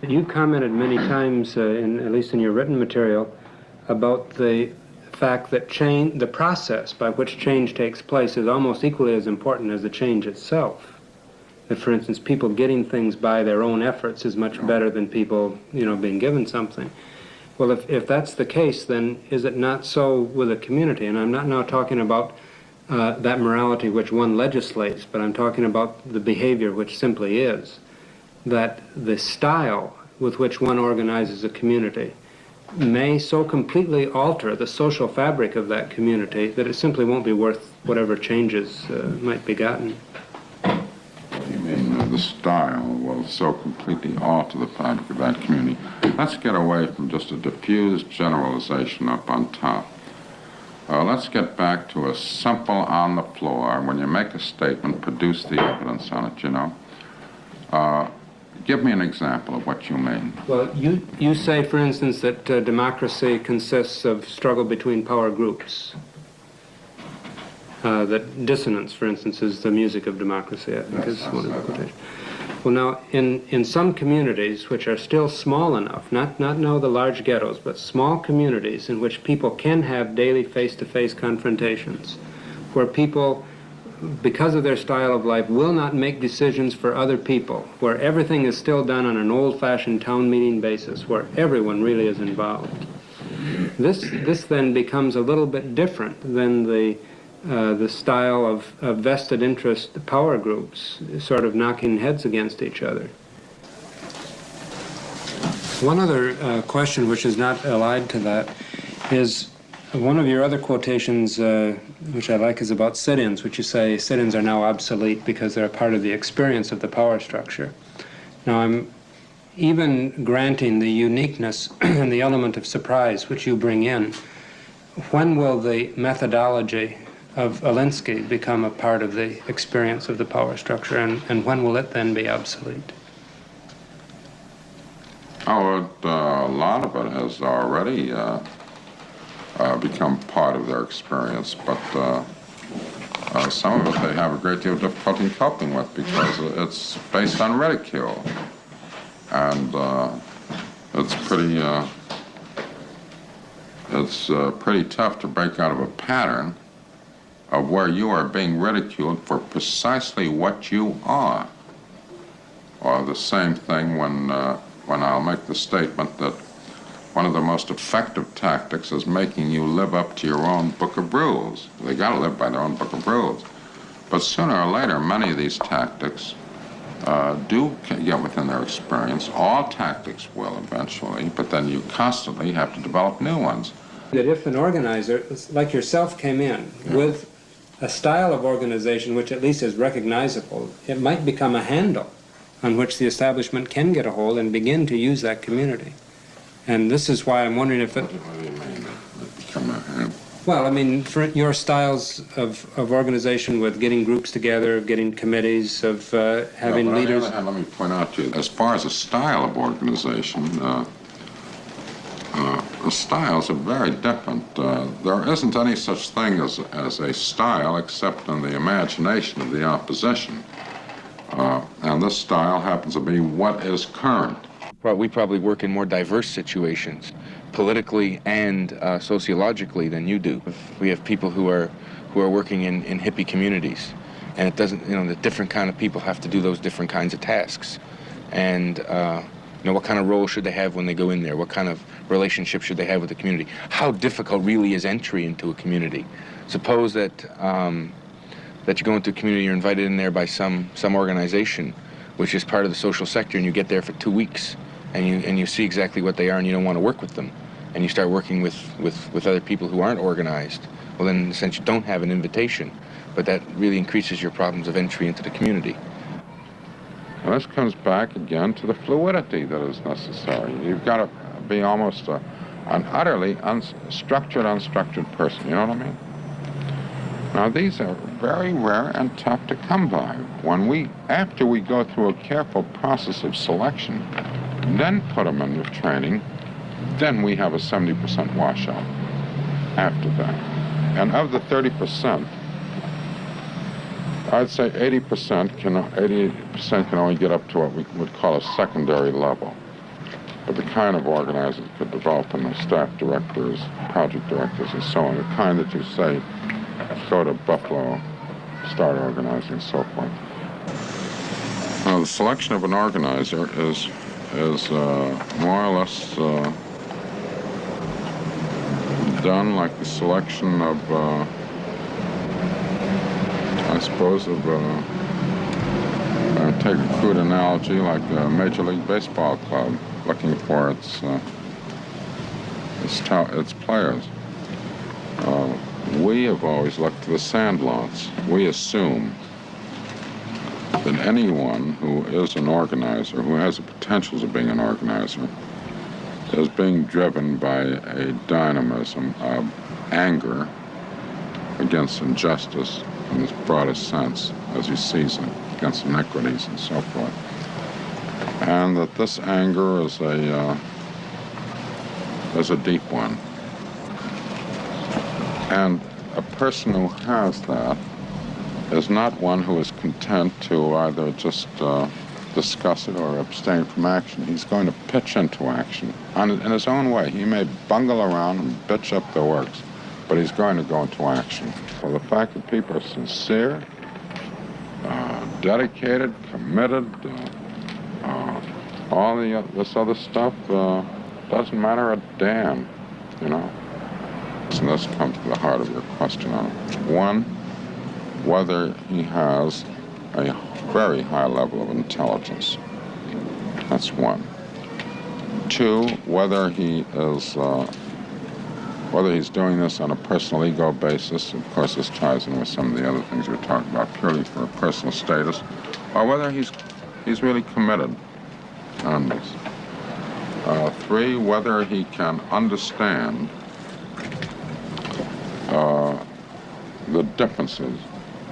You've commented many times, at least in your written material, about the fact that the process by which change takes place is almost equally as important as the change itself. That, for instance, people getting things by their own efforts is much better than people, being given something. Well, if that's the case, then is it not so with a community? And I'm not now talking about that morality which one legislates, but I'm talking about the behavior which simply is. That the style with which one organizes a community may so completely alter the social fabric of that community that it simply won't be worth whatever changes might be gotten. You mean the style will so completely alter the fabric of that community? Let's get away from just a diffuse generalization up on top. Let's get back to a simple on the floor. When you make a statement, produce the evidence on it, Give me an example of what you mean. Well, you say, for instance, that democracy consists of struggle between power groups. That dissonance, for instance, is the music of democracy, I think is one of the quotations. Well, now, in some communities which are still small enough, not now the large ghettos, but small communities in which people can have daily face-to-face confrontations, where people, because of their style of life, will not make decisions for other people, where everything is still done on an old-fashioned town meeting basis, where everyone really is involved. This then becomes a little bit different than the style of vested interest power groups sort of knocking heads against each other. One other question which is not allied to that is one of your other quotations, which I like, is about sit-ins, which you say sit-ins are now obsolete because they're a part of the experience of the power structure. Now, I'm even granting the uniqueness and the element of surprise which you bring in. When will the methodology of Alinsky become a part of the experience of the power structure, and when will it then be obsolete? Oh, a lot of it has already become part of their experience, but some of it they have a great deal of difficulty coping with because it's based on ridicule, and it's pretty tough to break out of a pattern of where you are being ridiculed for precisely what you are. Or the same thing when I'll make the statement that one of the most effective tactics is making you live up to your own book of rules. They got to live by their own book of rules. But sooner or later, many of these tactics do get within their experience. All tactics will eventually, but then you constantly have to develop new ones. That if an organizer, like yourself, came in with a style of organization which at least is recognizable, it might become a handle on which the establishment can get a hold and begin to use that community. And this is why I'm wondering if it... What do you mean, become a handle? Well, I mean, for your styles of organization with getting groups together, getting committees, of having leaders... On the other hand, let me point out to you, as far as a style of organization, the styles are very different. There isn't any such thing as a style except in the imagination of the opposition. And this style happens to be what is current. Well, we probably work in more diverse situations, politically and sociologically, than you do. We have people who are working in hippie communities, and it doesn't, the different kind of people have to do those different kinds of tasks. And what kind of role should they have when they go in there? What kind of relationship should they have with the community? How difficult really is entry into a community? Suppose that that you go into a community, you're invited in there by some organization, which is part of the social sector, and you get there for 2 weeks, and you see exactly what they are, and you don't want to work with them, and you start working with other people who aren't organized. well, then in a sense you don't have an invitation, but that really increases your problems of entry into the community. And this comes back again to the fluidity that is necessary. You've got to be almost an utterly unstructured person, you know what I mean? Now, these are very rare and tough to come by. After we go through a careful process of selection, then put them in with training, then we have a 70% washout after that. And of the 30%, I'd say 80% can only get up to what we would call a secondary level. But the kind of organizers that could develop in the staff directors, project directors, and so on, the kind that you say, go to Buffalo, start organizing, and so forth. Now, the selection of an organizer is more or less done like the selection of, I suppose, take a crude analogy, like a Major League Baseball club looking for its players. We have always looked to the sandlots. We assume that anyone who is an organizer, who has the potentials of being an organizer, is being driven by a dynamism of anger against injustice in its broadest sense, as he sees it, against inequities and so forth. And that this anger is a deep one. And a person who has that is not one who is content to either just discuss it or abstain from action. He's going to pitch into action in his own way. He may bungle around and bitch up the works, but he's going to go into action. Well, the fact that people are sincere, dedicated, committed, all this other stuff doesn't matter a damn, you know. And this comes to the heart of your question on it. One, whether he has a very high level of intelligence. That's one. Two, whether he's doing this on a personal ego basis. Of course, this ties in with some of the other things we were talking about, purely for personal status, or whether he's really committed on this. Three, whether he can understand the differences,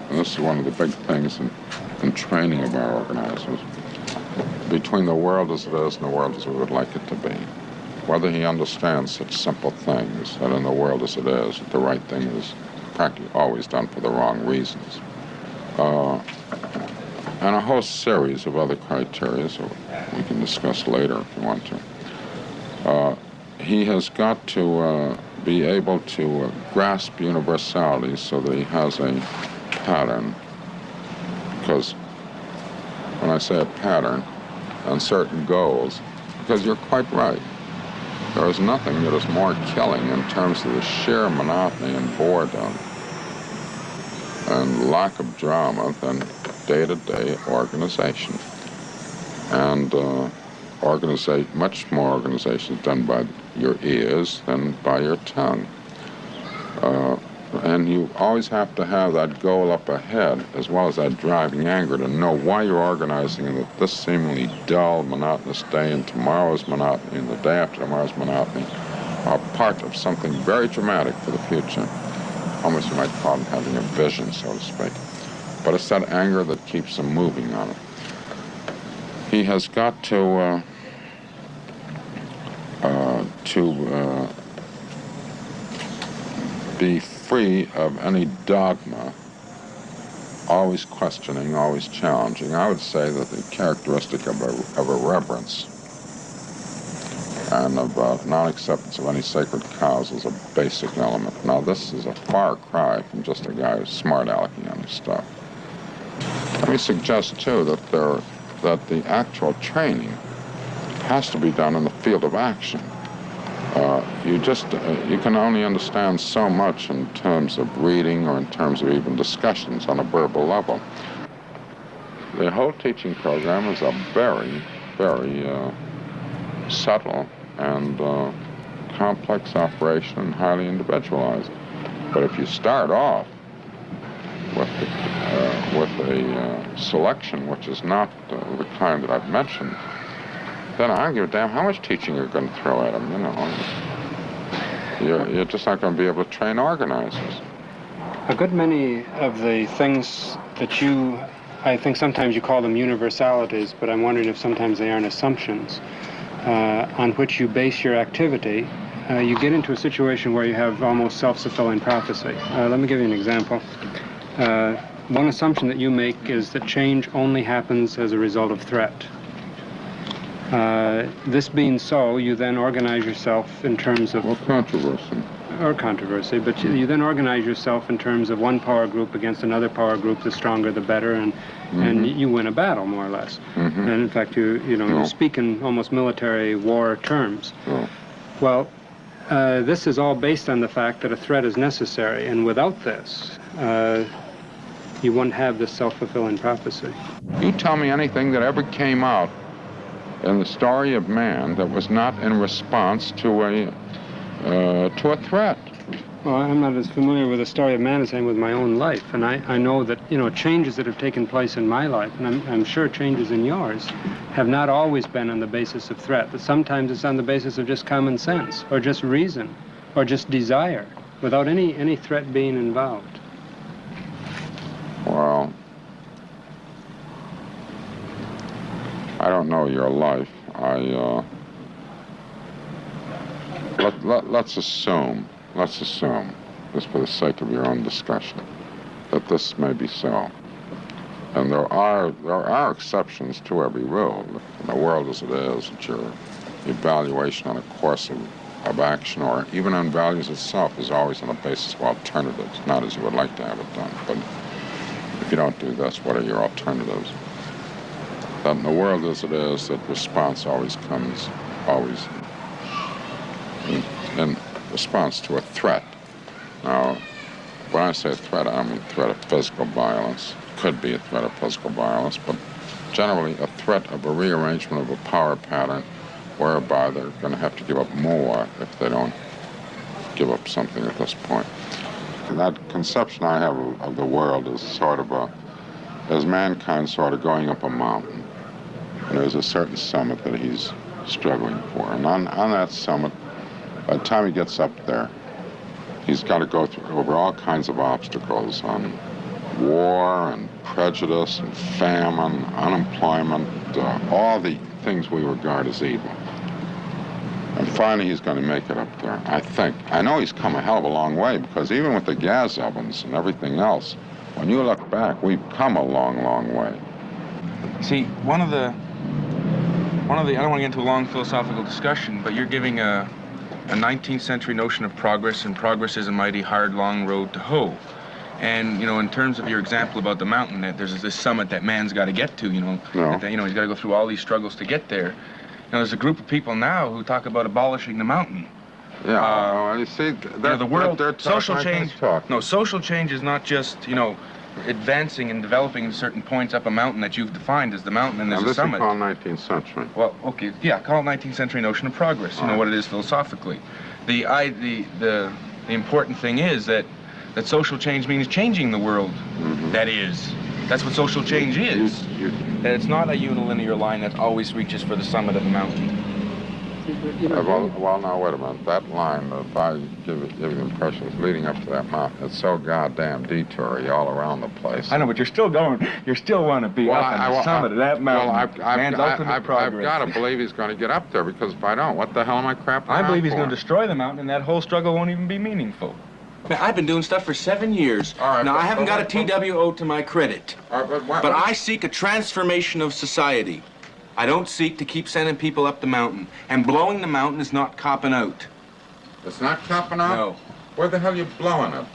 and this is one of the big things in training of our organizers, between the world as it is and the world as we would like it to be. Whether he understands such simple things, that in the world as it is, that the right thing is practically always done for the wrong reasons. And a whole series of other criteria, so we can discuss later if you want to. He has got to be able to grasp universality so that he has a pattern. Because when I say a pattern and certain goals, because you're quite right, there is nothing that is more killing in terms of the sheer monotony and boredom and lack of drama than day-to-day organization. And much more organization is done by your ears than by your tongue. And you always have to have that goal up ahead, as well as that driving anger, to know why you're organizing and that this seemingly dull, monotonous day and tomorrow's monotony and the day after tomorrow's monotony are part of something very dramatic for the future. Almost you might call it having a vision, so to speak. But it's that anger that keeps them moving on it. He has got to be free of any dogma, always questioning, always challenging. I would say that the characteristic of irreverence and of non-acceptance of any sacred cows is a basic element. Now, this is a far cry from just a guy who's smart-alecky on his stuff. Let me suggest, too, that the actual training has to be done in the field of action. You can only understand so much in terms of reading or in terms of even discussions on a verbal level. The whole teaching program is a very, very subtle and complex operation and highly individualized. But if you start off with a selection which is not the kind that I've mentioned, then I don't give a damn how much teaching you're going to throw at them, you know. You're just not going to be able to train organizers. A good many of the things that I think sometimes you call them universalities, but I'm wondering if sometimes they aren't assumptions, on which you base your activity, you get into a situation where you have almost self-fulfilling prophecy. Let me give you an example. One assumption that you make is that change only happens as a result of threat. This being so, you then organize yourself in terms of... Or controversy, but you then organize yourself in terms of one power group against another power group. The stronger, the better, and you win a battle, more or less. And in fact, you speak in almost military war terms. Well, this is all based on the fact that a threat is necessary, and without this, you wouldn't have this self-fulfilling prophecy. You tell me anything that ever came out in the story of man that was not in response to a threat. Well, I'm not as familiar with the story of man as I am with my own life, and I know that, changes that have taken place in my life, and I'm sure changes in yours, have not always been on the basis of threat, but sometimes it's on the basis of just common sense, or just reason, or just desire, without any threat being involved. Well, I don't know your life. Let's assume, just for the sake of your own discussion, that this may be so. And there are exceptions to every rule. In the world as it is, that your evaluation on a course of action, or even on values itself, is always on the basis of alternatives, not as you would like to have it done. But if you don't do this, what are your alternatives? That in the world as it is, that response always comes, in response to a threat. Now, when I say threat, I don't mean threat of physical violence. Could be a threat of physical violence, but generally a threat of a rearrangement of a power pattern whereby they're going to have to give up more if they don't give up something at this point. And that conception I have of the world is sort of as mankind sort of going up a mountain. And there's a certain summit that he's struggling for. And on that summit, by the time he gets up there, he's got to go over all kinds of obstacles on war and prejudice and famine, unemployment, all the things we regard as evil. And finally he's going to make it up there, I think. I know he's come a hell of a long way, because even with the gas ovens and everything else, when you look back, we've come a long, long way. See, one of the I don't want to get into a long philosophical discussion, but you're giving a 19th century notion of progress, and progress is a mighty hard, long road to hoe. And, in terms of your example about the mountain, that there's this summit that man's got to get to, he's got to go through all these struggles to get there. There's a group of people now who talk about abolishing the mountain. Yeah, you see, the world, social change. No, social change is not just, advancing and developing in certain points up a mountain that you've defined as the mountain, and there's a summit. This is called 19th century. Well, okay, yeah, call it 19th century notion of progress. You know what it is philosophically. The important thing is that social change means changing the world. That's what social change is. That it's not a unilinear line that always reaches for the summit of the mountain. Well, now, wait a minute. That line, if I give you the impression it's leading up to that mountain, it's so goddamn detoury all around the place. I know, but you're still going. You still want to be up on the summit of that mountain. I've got to believe he's going to get up there, because if I don't, what the hell am I crapping I believe he's for? going to destroy the mountain, and that whole struggle won't even be meaningful. Man, I've been doing stuff for 7 years. Now, I haven't got a TWO to my credit. But I seek a transformation of society. I don't seek to keep sending people up the mountain. And blowing the mountain is not copping out. It's not copping out? No. Where the hell are you blowing it?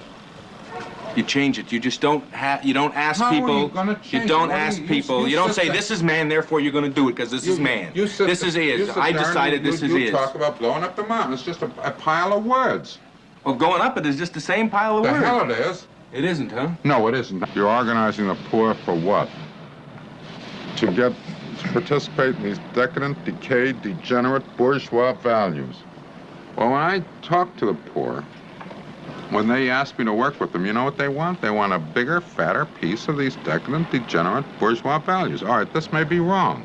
You change it. You just don't you don't ask How people. Are you gonna change you don't it? ask people. You don't say, this is man, therefore you're going to do it, because this is man. This is is. I decided this is is. You talk about blowing up the mountain. It's just a pile of words. Well, going up it is just the same pile of words. The hell it is. It isn't, huh? No, it isn't. You're organizing the poor for what? To participate in these decadent, decayed, degenerate, bourgeois values. Well, when I talk to the poor, When they ask me to work with them, you know what they want? They want a bigger, fatter piece of these decadent, degenerate bourgeois values. All right, this may be wrong,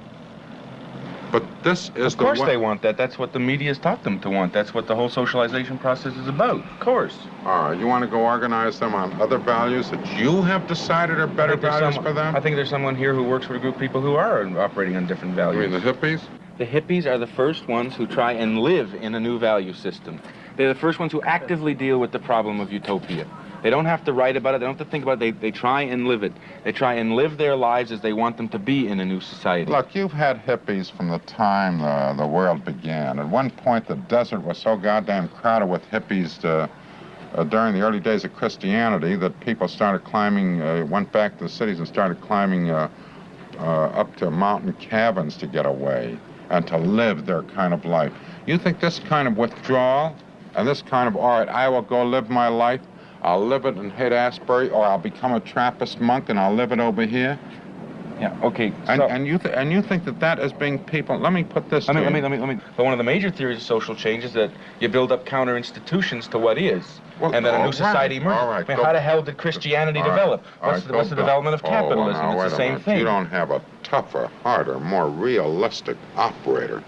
but this is the way. Of course they want that. That's what the media's taught them to want. That's what the whole socialization process is about. Of course. All right, you want to go organize them on other values that you have decided are better values for them? I think there's someone here who works with a group of people who are operating on different values. You mean the hippies? The hippies are the first ones who try and live in a new value system. They're the first ones who actively deal with the problem of utopia. They don't have to write about it. They don't have to think about it. They try and live it. They try and live their lives as they want them to be in a new society. Look, you've had hippies from the time the world began. At one point, the desert was so goddamn crowded with hippies during the early days of Christianity that people started climbing, went back to the cities and started climbing up to mountain cabins to get away and to live their kind of life. You think this kind of withdrawal and this kind of, all right, I will go live my life, I'll live it in Haight-Ashbury, or I'll become a Trappist monk and I'll live it over here? Yeah, okay. And you think that is being people, let me put this to you. Let me. But one of the major theories of social change is that you build up counter institutions to what is. Well, and then a new society emerges. All right, I mean, how the hell did Christianity develop? What's the development of capitalism? Well, it's the same thing. You don't have a tougher, harder, more realistic operator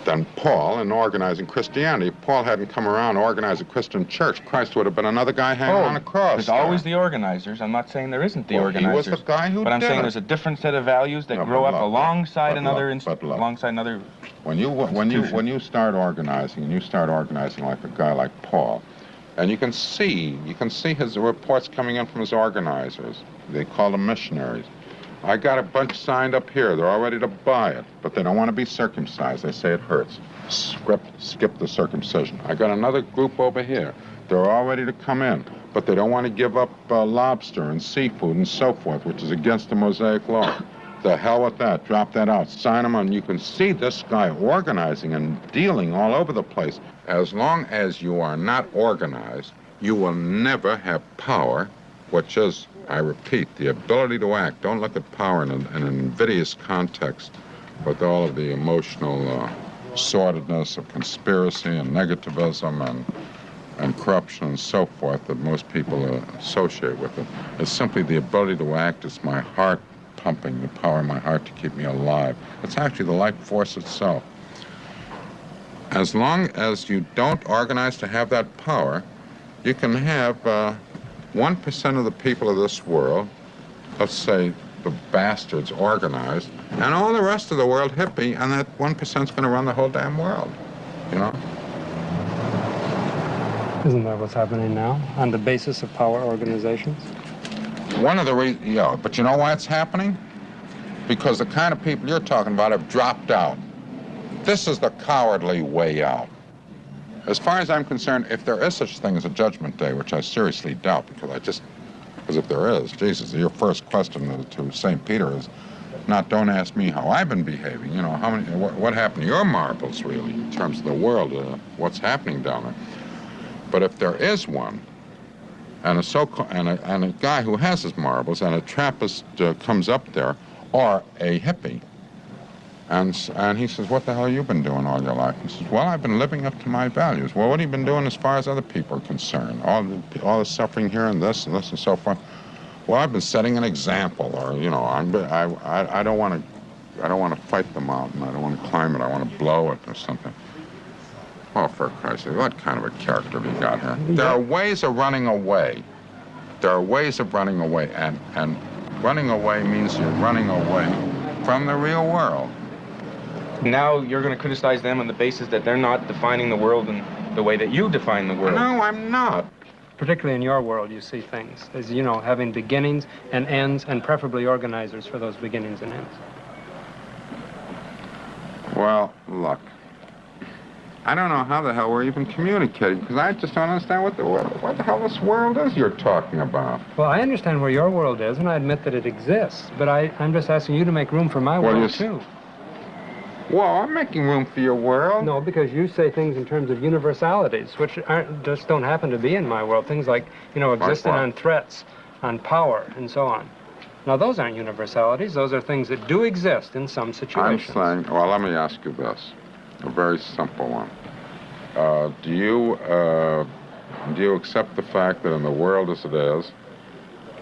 than Paul in organizing Christianity. If Paul hadn't come around to organize a Christian church, Christ would have been another guy hanging on a cross. There's always the organizers. I'm not saying there isn't the organizers. He was the guy who But I'm did saying it. there's a different set of values that grow up alongside another. When you start organizing, and you start organizing like a guy like Paul, and you can see his reports coming in from his organizers. They call them missionaries. I got a bunch signed up here. They're all ready to buy it, but they don't want to be circumcised. They say it hurts. Skip the circumcision. I got another group over here. They're all ready to come in, but they don't want to give up lobster and seafood and so forth, which is against the Mosaic Law. The hell with that. Drop that out. Sign them on. You can see this guy organizing and dealing all over the place. As long as you are not organized, you will never have power, which is, I repeat, the ability to act. Don't look at power in an invidious context with all of the emotional sordidness of conspiracy and negativism and corruption and so forth that most people associate with it. It's simply the ability to act. It's my heart pumping, the power in my heart to keep me alive. It's actually the life force itself. As long as you don't organize to have that power, you can have 1% of the people of this world, let's say the bastards, organized, and all the rest of the world hippie, and that 1% is going to run the whole damn world, you know? Isn't that what's happening now, on the basis of power organizations? One of the reasons, yeah, but you know why it's happening? Because the kind of people you're talking about have dropped out. This is the cowardly way out. As far as I'm concerned, if there is such a thing as a judgment day, which I seriously doubt, because if there is, Jesus, your first question to St. Peter is not, don't ask me how I've been behaving, you know, what happened to your marbles, really, in terms of the world, what's happening down there. But if there is one, and a guy who has his marbles, and a Trappist comes up there, or a hippie, and he says, what the hell have you been doing all your life? He says, well, I've been living up to my values. Well, what have you been doing as far as other people are concerned? All the suffering here and this and so forth. Well, I've been setting an example, or, you know, I don't want to fight the mountain. I don't want to climb it. I want to blow it or something. Oh, for Christ's sake, what kind of a character have you got here? There are ways of running away. There are ways of running away, and running away means you're running away from the real world. Now you're going to criticize them on the basis that they're not defining the world in the way that you define the world. No, I'm not. Particularly in your world, you see things as, you know, having beginnings and ends, and preferably organizers for those beginnings and ends. Well, look, I don't know how the hell we're even communicating, because I just don't understand what the hell this world is you're talking about. Well, I understand where your world is, and I admit that it exists, but I'm just asking you to make room for my world, too. Well, I'm making room for your world. No, because you say things in terms of universalities, which just don't happen to be in my world. Things like, you know, existing on threats, on power, and so on. Now, those aren't universalities. Those are things that do exist in some situations. I'm saying, well, let me ask you this, a very simple one. Do you Do you accept the fact that in the world as it is,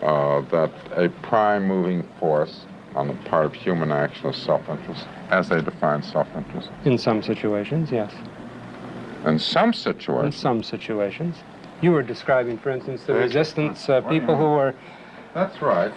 that a prime moving force on the part of human action is self-interest, as they define self-interest? In some situations, yes. In some situations? In some situations. You were describing, for instance, the resistance people who were... That's right.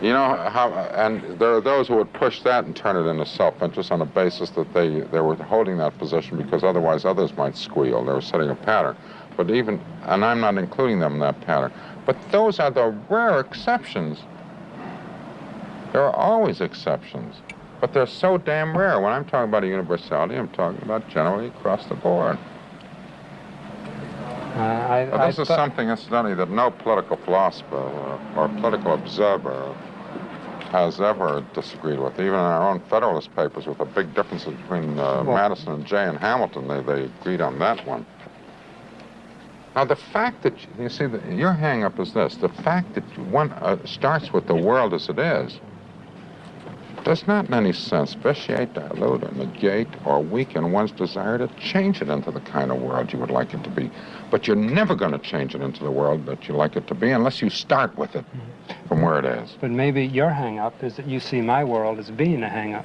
You know how, and there are those who would push that and turn it into self-interest on the basis that they were holding that position because otherwise others might squeal. They were setting a pattern. But even, and I'm not including them in that pattern, but those are the rare exceptions. There are always exceptions, but they're so damn rare. When I'm talking about a universality, I'm talking about generally across the board. This is something, incidentally, that no political philosopher or political observer has ever disagreed with. Even in our own Federalist Papers, with the big differences between Madison and Jay and Hamilton, they agreed on that one. Now, the fact that, you see, your hang-up is this. The fact that one starts with the world as it is does not in any sense vitiate, dilute, or negate, or weaken one's desire to change it into the kind of world you would like it to be. But you're never going to change it into the world that you like it to be unless you start with it from where it is. But maybe your hang-up is that you see my world as being a hang-up.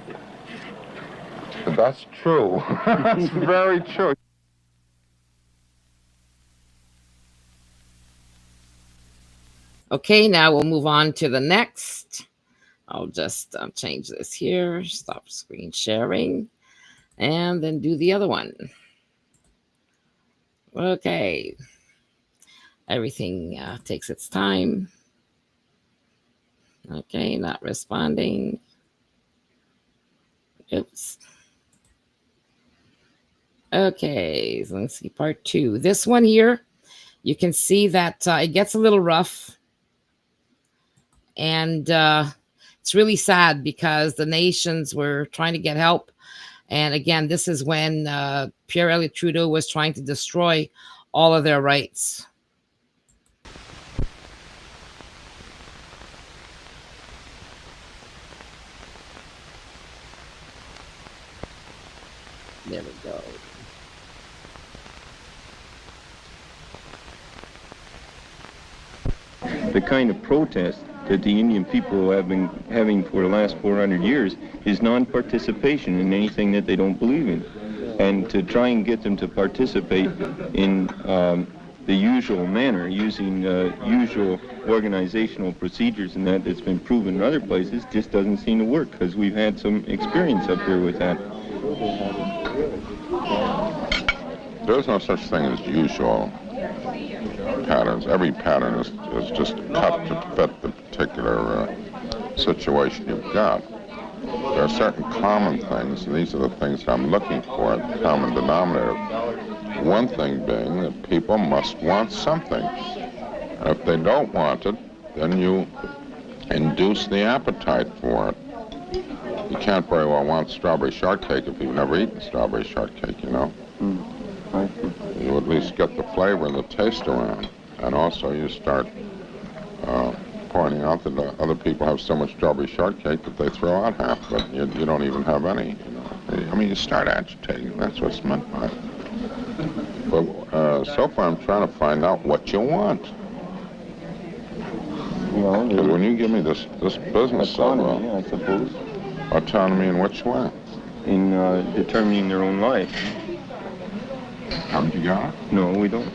That's true. That's very true. Okay, now we'll move on to the next. I'll just change this here, stop screen sharing, and then do the other one. Okay. Everything takes its time. Okay, not responding. Oops. Okay, so let's see part 2. This one here, you can see that it gets a little rough. And it's really sad because the nations were trying to get help. And again, this is when Pierre Elliott Trudeau was trying to destroy all of their rights. There we go. The kind of protest that the Indian people have been having for the last 400 years is non-participation in anything that they don't believe in. And to try and get them to participate in the usual manner, using usual organizational procedures and that's been proven in other places, just doesn't seem to work, because we've had some experience up here with that. There's no such thing as usual patterns. Every pattern is just cut to fit the particular situation you've got. There are certain common things, and these are the things that I'm looking for, the common denominator. One thing being that people must want something. And if they don't want it, then you induce the appetite for it. You can't very well want strawberry shortcake if you've never eaten strawberry shortcake, you know. You at least get the flavor and the taste around. And also you start pointing out that other people have so much strawberry shortcake that they throw out half, but you don't even have any. You know? I mean, you start agitating. That's what's meant by it. But so far I'm trying to find out what you want. Well, because when you give me this business autonomy, I suppose. Autonomy in which way? In determining their own life. Haven't you got it? No, we don't.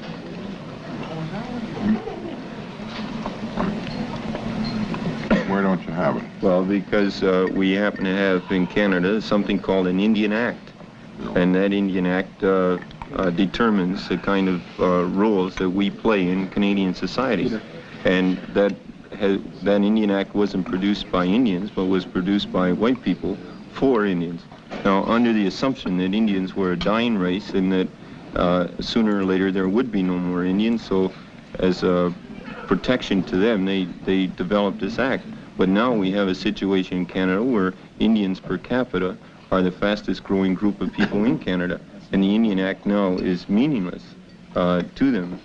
Where don't you have it? Well, because we happen to have in Canada something called an Indian Act. And that Indian Act determines the kind of roles that we play in Canadian society. And that Indian Act wasn't produced by Indians, but was produced by white people for Indians. Now, under the assumption that Indians were a dying race and that sooner or later there would be no more Indians, so as a protection to them, they developed this act. But now we have a situation in Canada where Indians per capita are the fastest growing group of people in Canada. And the Indian Act now is meaningless to them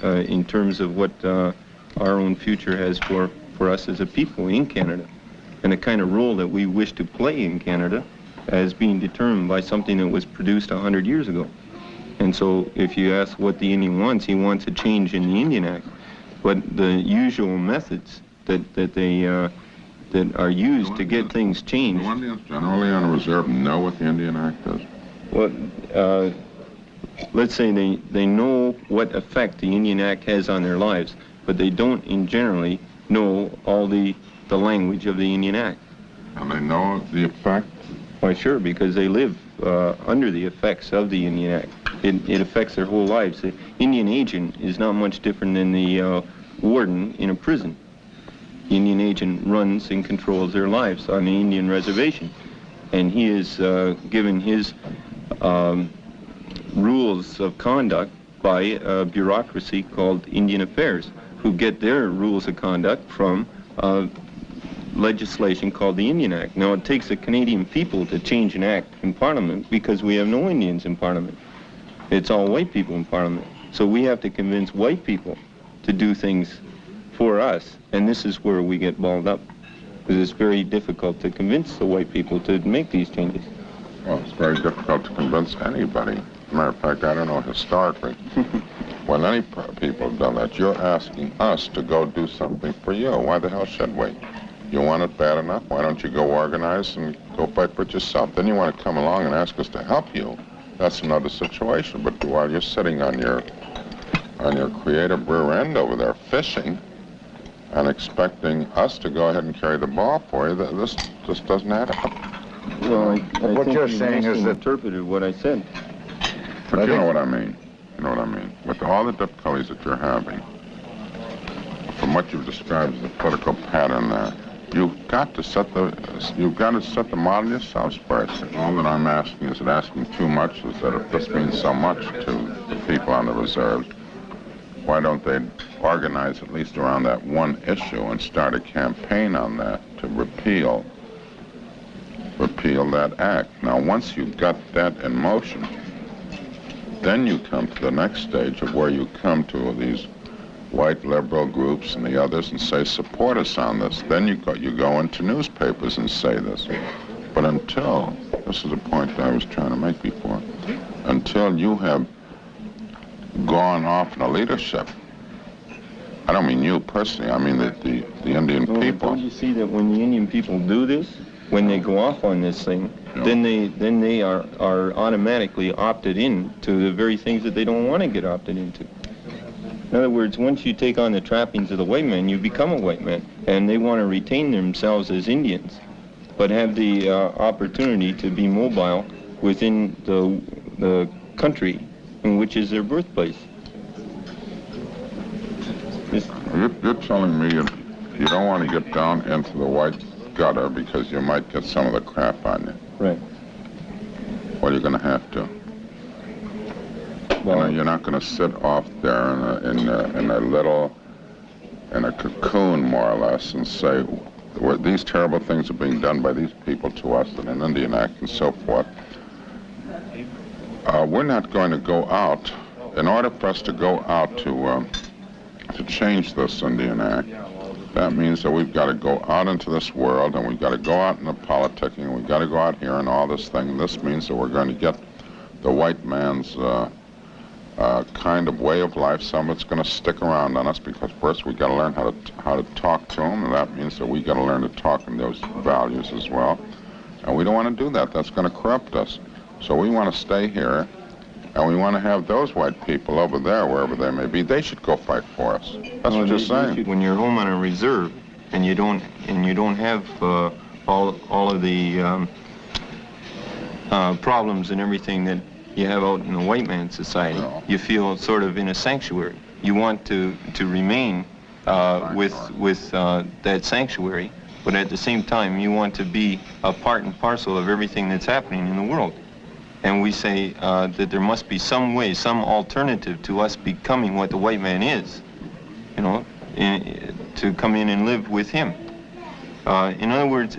in terms of what our own future has for us as a people in Canada. And the kind of role that we wish to play in Canada as being determined by something that was produced 100 years ago. And so if you ask what the Indian wants, he wants a change in the Indian Act. But the usual methods that are used to get things changed. Do Indians generally on reserve know what the Indian Act is? Well, let's say they know what effect the Indian Act has on their lives, but they don't in generally know all the language of the Indian Act. And they know the effect? Why, sure, because they live under the effects of the Indian Act. It affects their whole lives. The Indian agent is not much different than the warden in a prison. The Indian agent runs and controls their lives on the Indian reservation. And he is given his rules of conduct by a bureaucracy called Indian Affairs, who get their rules of conduct from legislation called the Indian Act. Now, it takes the Canadian people to change an act in Parliament because we have no Indians in Parliament. It's all white people in Parliament. So we have to convince white people to do things for us, and this is where we get balled up, because it's very difficult to convince the white people to make these changes. Well, it's very difficult to convince anybody. As a matter of fact, I don't know historically. When any people have done that, you're asking us to go do something for you. Why the hell should we? You want it bad enough? Why don't you go organize and go fight for it yourself? Then you want to come along and ask us to help you. That's another situation. But while you're sitting on your creative rear end over there fishing and expecting us to go ahead and carry the ball for you, this just doesn't add up. Well, I what think you're saying is that interpreted what I said. But you know what I mean. You know what I mean. With all the difficulties that you're having, from what you've described as the political pattern there, you've got to set the model yourselves first. All that I'm asking is that asking too much is that if this means so much to the people on the reserves, why don't they organize at least around that one issue and start a campaign on that to repeal that act? Now, once you've got that in motion, then you come to the next stage of where you come to these white liberal groups and the others and say, support us on this. Then you go into newspapers and say this. But until, this is a point that I was trying to make before, until you have gone off in a leadership, I don't mean you personally, I mean the Indian people. Don't you see that when the Indian people do this, when they go off on this thing, then they are automatically opted in to the very things that they don't want to get opted into. In other words, once you take on the trappings of the white man, you become a white man, and they want to retain themselves as Indians, but have the opportunity to be mobile within the country in which is their birthplace. You're telling me you don't want to get down into the white gutter because you might get some of the crap on you. Right. Well, you're going to have to. Well, you're not going to sit off there in a cocoon, more or less, and say, these terrible things are being done by these people to us in an Indian Act and so forth. We're not going to go out. In order for us to go out to change this Indian Act, that means that we've got to go out into this world, and we've got to go out in the politicking, and we've got to go out here and all this thing. And this means that we're going to get the white man's kind of way of life. Some of it's going to stick around on us because first we've got to learn how to talk to them, and that means that we've got to learn to talk in those values as well. And we don't want to do that. That's going to corrupt us. So we want to stay here, and we want to have those white people over there, wherever they may be, they should go fight for us. That's what you're saying. When you're home on a reserve and you don't have all of the problems and everything that you have out in the white man's society, you feel sort of in a sanctuary. You want to remain with that sanctuary, but at the same time you want to be a part and parcel of everything that's happening in the world. And we say that there must be some way, some alternative to us becoming what the white man is, you know, to come in and live with him. In other words,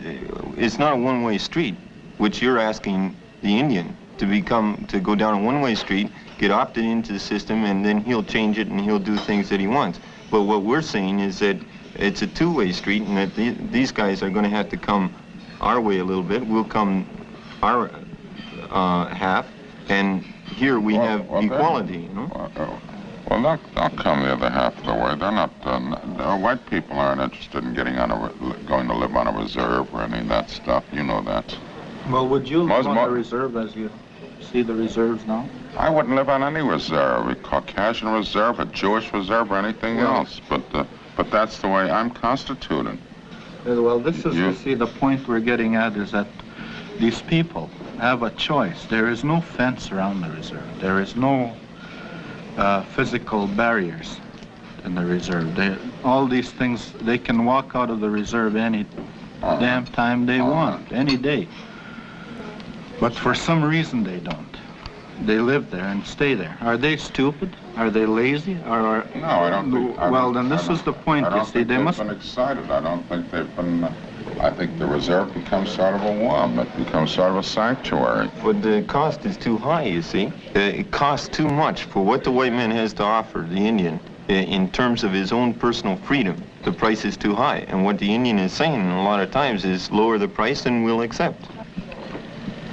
it's not a one-way street, which you're asking the Indian to go down a one-way street, get opted into the system, and then he'll change it and he'll do things that he wants. But what we're saying is that it's a two-way street, and that these guys are going to have to come our way a little bit. We'll come our half, and here we have equality, you know? Well, they'll come the other half of the way. They're not, white people aren't interested in going to live on a reserve or any of that stuff. You know that. Well, would you live on a reserve as you see the reserves now? I wouldn't live on any reserve, a Caucasian reserve, a Jewish reserve, or anything else. But that's the way I'm constituted. Well, this is, you see, the point we're getting at is that these people have a choice. There is no fence around the reserve. There is no physical barriers in the reserve. All these things, they can walk out of the reserve any damn time they want, any day. But for some reason they don't. They live there and stay there. Are they stupid? Are they lazy? No, I don't think. Well, then this is the point. You see, they must. Been excited. I don't think they've been. I think the reserve becomes sort of a womb. It becomes sort of a sanctuary. But the cost is too high, you see. It costs too much for what the white man has to offer the Indian in terms of his own personal freedom. The price is too high. And what the Indian is saying a lot of times is lower the price and we'll accept.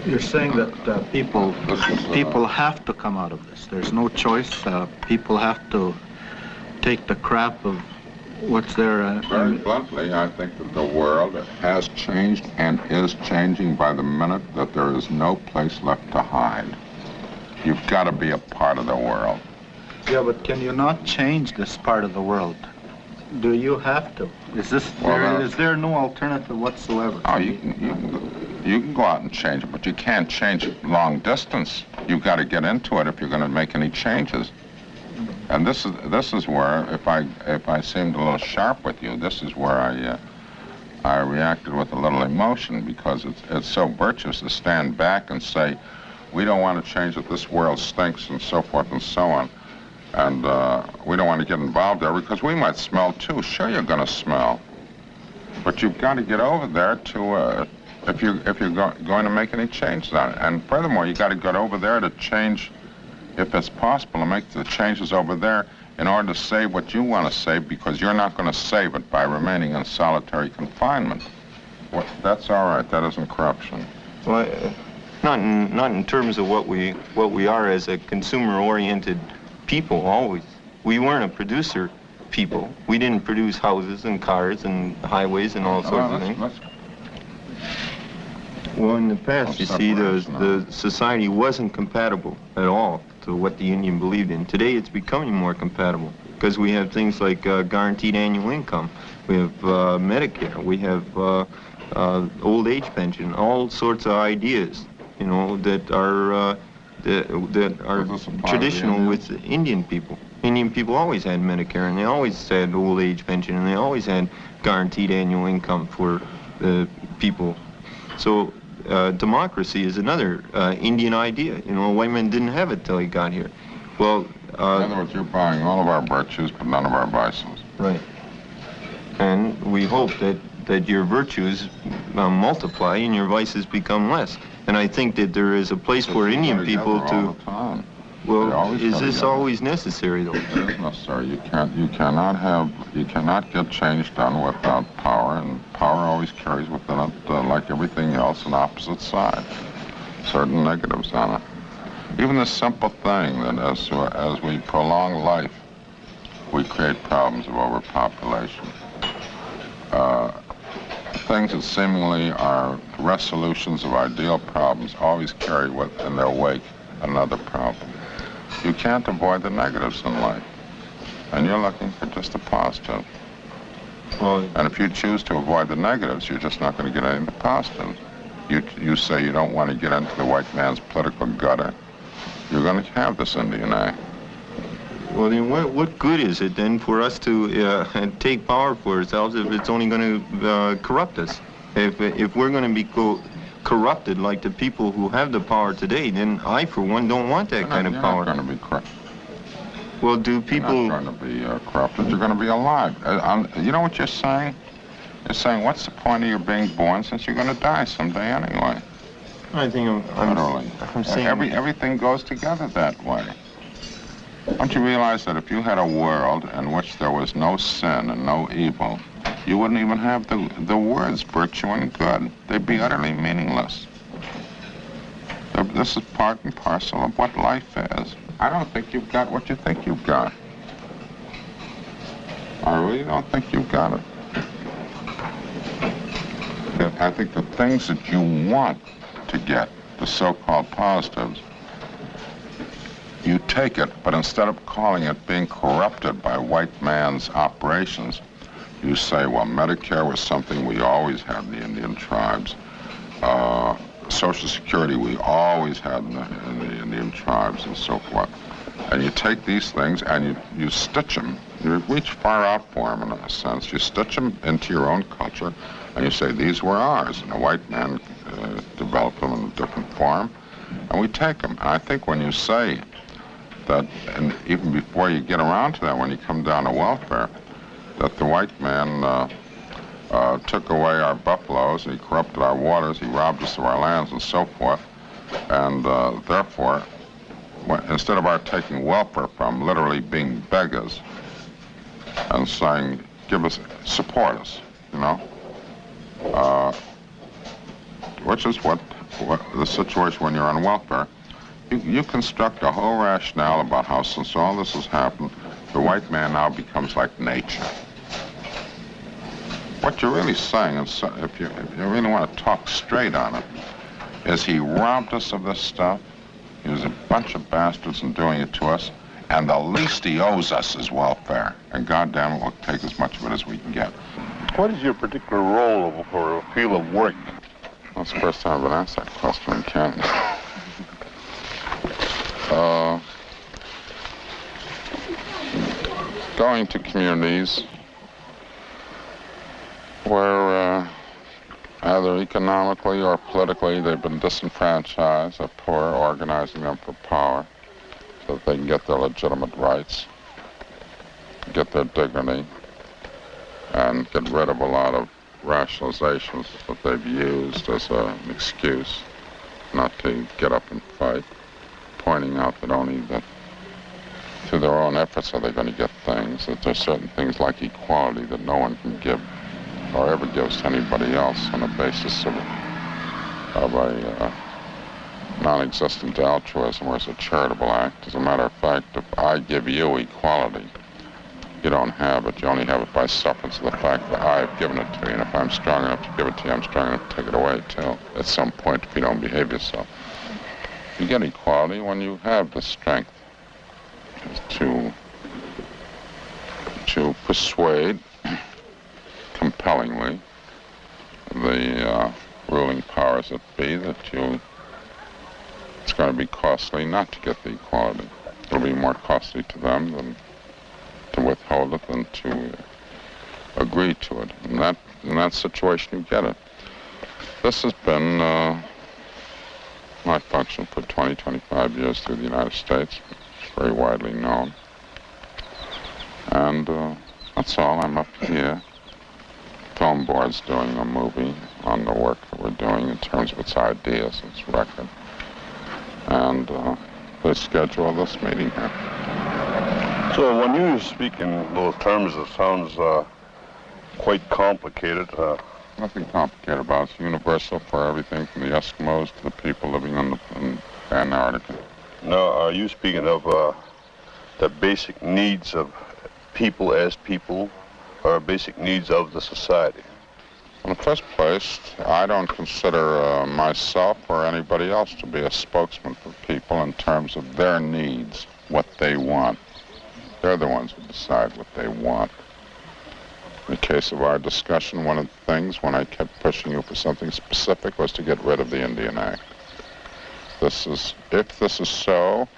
You're saying that people have to come out of this. There's no choice. People have to take the crap of what's there. Very bluntly, I think that the world has changed and is changing by the minute that there is no place left to hide. You've got to be a part of the world. Yeah, but can you not change this part of the world? Do you have to? Is there no alternative whatsoever? Oh, you can go out and change it, but you can't change it long distance. You've got to get into it if you're going to make any changes. And this is where, if I seemed a little sharp with you, this is where I reacted with a little emotion, because it's so virtuous to stand back and say, we don't want to change it, this world stinks, and so forth and so on. And we don't want to get involved there because we might smell too. Sure, you're going to smell, but you've got to get over there to if you're going to make any changes on it. And furthermore, you got to get over there to change, if it's possible, to make the changes over there in order to save what you want to save, because you're not going to save it by remaining in solitary confinement. That's all right. That isn't corruption. Well, not in terms of what we are as a consumer-oriented people. Always, we weren't a producer people. We didn't produce houses and cars and highways and all sorts of things. Well, in the past, you see, the society wasn't compatible at all to what the Indian believed in. Today, it's becoming more compatible because we have things like guaranteed annual income. We have Medicare. We have old age pension. All sorts of ideas, you know, that are traditional with Indian people. Indian people always had Medicare, and they always had old age pension, and they always had guaranteed annual income for the people. So democracy is another Indian idea. You know, a white man didn't have it till he got here. Well, in other words, you're buying all of our virtues, but none of our vices. Right. And we hope that your virtues multiply and your vices become less. And I think that there is a place for Indian people to. Well, is this always necessary, though? It is necessary. You cannot get change done without power, and power always carries within it, like everything else, an opposite side. Certain negatives on it. Even the simple thing that as we prolong life, we create problems of overpopulation. Things that seemingly are resolutions of ideal problems always carry in their wake another problem. You can't avoid the negatives in life, and you're looking for just the positive. Well, and if you choose to avoid the negatives, you're just not going to get any of the positives. You say you don't want to get into the white man's political gutter. You're going to have this Indian Act. Well, then what good is it then for us to take power for ourselves if it's only going to corrupt us? If we're going to be corrupted like the people who have the power today, then I, for one, don't want that kind of power. You're not going to be corrupt. Well, do people... You're not going to be corrupted. You're going to be alive. You know what you're saying? You're saying, what's the point of your being born since you're going to die someday anyway? I think I'm saying... Everything goes together that way. Don't you realize that if you had a world in which there was no sin and no evil, you wouldn't even have the words virtue and good. They'd be utterly meaningless. this is part and parcel of what life is. I don't think you've got what you think you've got. I really don't think you've got it. I think the things that you want to get, the so-called positives, you take it, but instead of calling it being corrupted by white man's operations, you say, well, Medicare was something we always had in the Indian tribes. Social Security we always had in the Indian tribes and so forth. And you take these things and you stitch them. You reach far out for them in a sense. You stitch them into your own culture and you say, these were ours. And the white man developed them in a different form. And we take them. And I think when you say that, and even before you get around to that, when you come down to welfare, that the white man took away our buffaloes, and he corrupted our waters, he robbed us of our lands and so forth, and therefore, instead of our taking welfare from, literally being beggars, and saying, give us, support us, you know, which is what the situation when you're on welfare. You construct a whole rationale about how, since all this has happened, the white man now becomes like nature. What you're really saying, if you really want to talk straight on it, is he robbed us of this stuff. He was a bunch of bastards in doing it to us, and the least he owes us is welfare. And goddamn it, we'll take as much of it as we can get. What is your particular role or field of work? That's the first time I've been asked that question in Canada. Going to communities where either economically or politically they've been disenfranchised or poor, organizing them for power so that they can get their legitimate rights, get their dignity, and get rid of a lot of rationalizations that they've used as an excuse not to get up and fight, pointing out that only that through their own efforts are they going to get things, that there's certain things like equality that no one can give or ever gives to anybody else on the basis of a non-existent altruism or as a charitable act. As a matter of fact, if I give you equality, you don't have it. You only have it by sufferance of the fact that I've given it to you. And if I'm strong enough to give it to you, I'm strong enough to take it away, too, at some point if you don't behave yourself. You get equality when you have the strength to persuade compellingly the ruling powers that be that it's going to be costly not to get the equality. It'll be more costly to them than to withhold it than to agree to it. In that situation, you get it. This has been my function for 20, 25 years through the United States. It's very widely known. And that's all. I'm up here. Film board's doing a movie on the work that we're doing in terms of its ideas, its record. And they schedule this meeting here. So when you speak in those terms, it sounds quite complicated. Nothing complicated about it. It's universal for everything from the Eskimos to the people living in Antarctica. Now, are you speaking of the basic needs of people as people, or basic needs of the society? In the first place, I don't consider myself or anybody else to be a spokesman for people in terms of their needs, what they want. They're the ones who decide what they want. In the case of our discussion, one of the things when I kept pushing you for something specific was to get rid of the Indian Act. If this is so,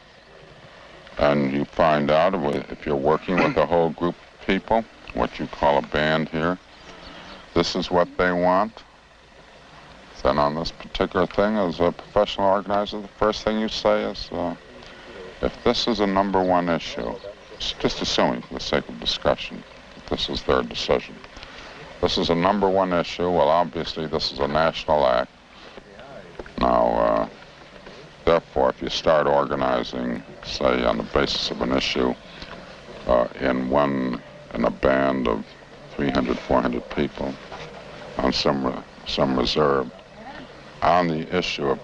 and you find out if you're working with a whole group of people, what you call a band here, this is what they want, then on this particular thing, as a professional organizer, the first thing you say is, if this is a number one issue, just assuming for the sake of discussion, that this is their decision. This is a number one issue. Well, obviously, this is a national act. Now, therefore, if you start organizing, say, on the basis of an issue in a band of 300, 400 people on some reserve on the issue of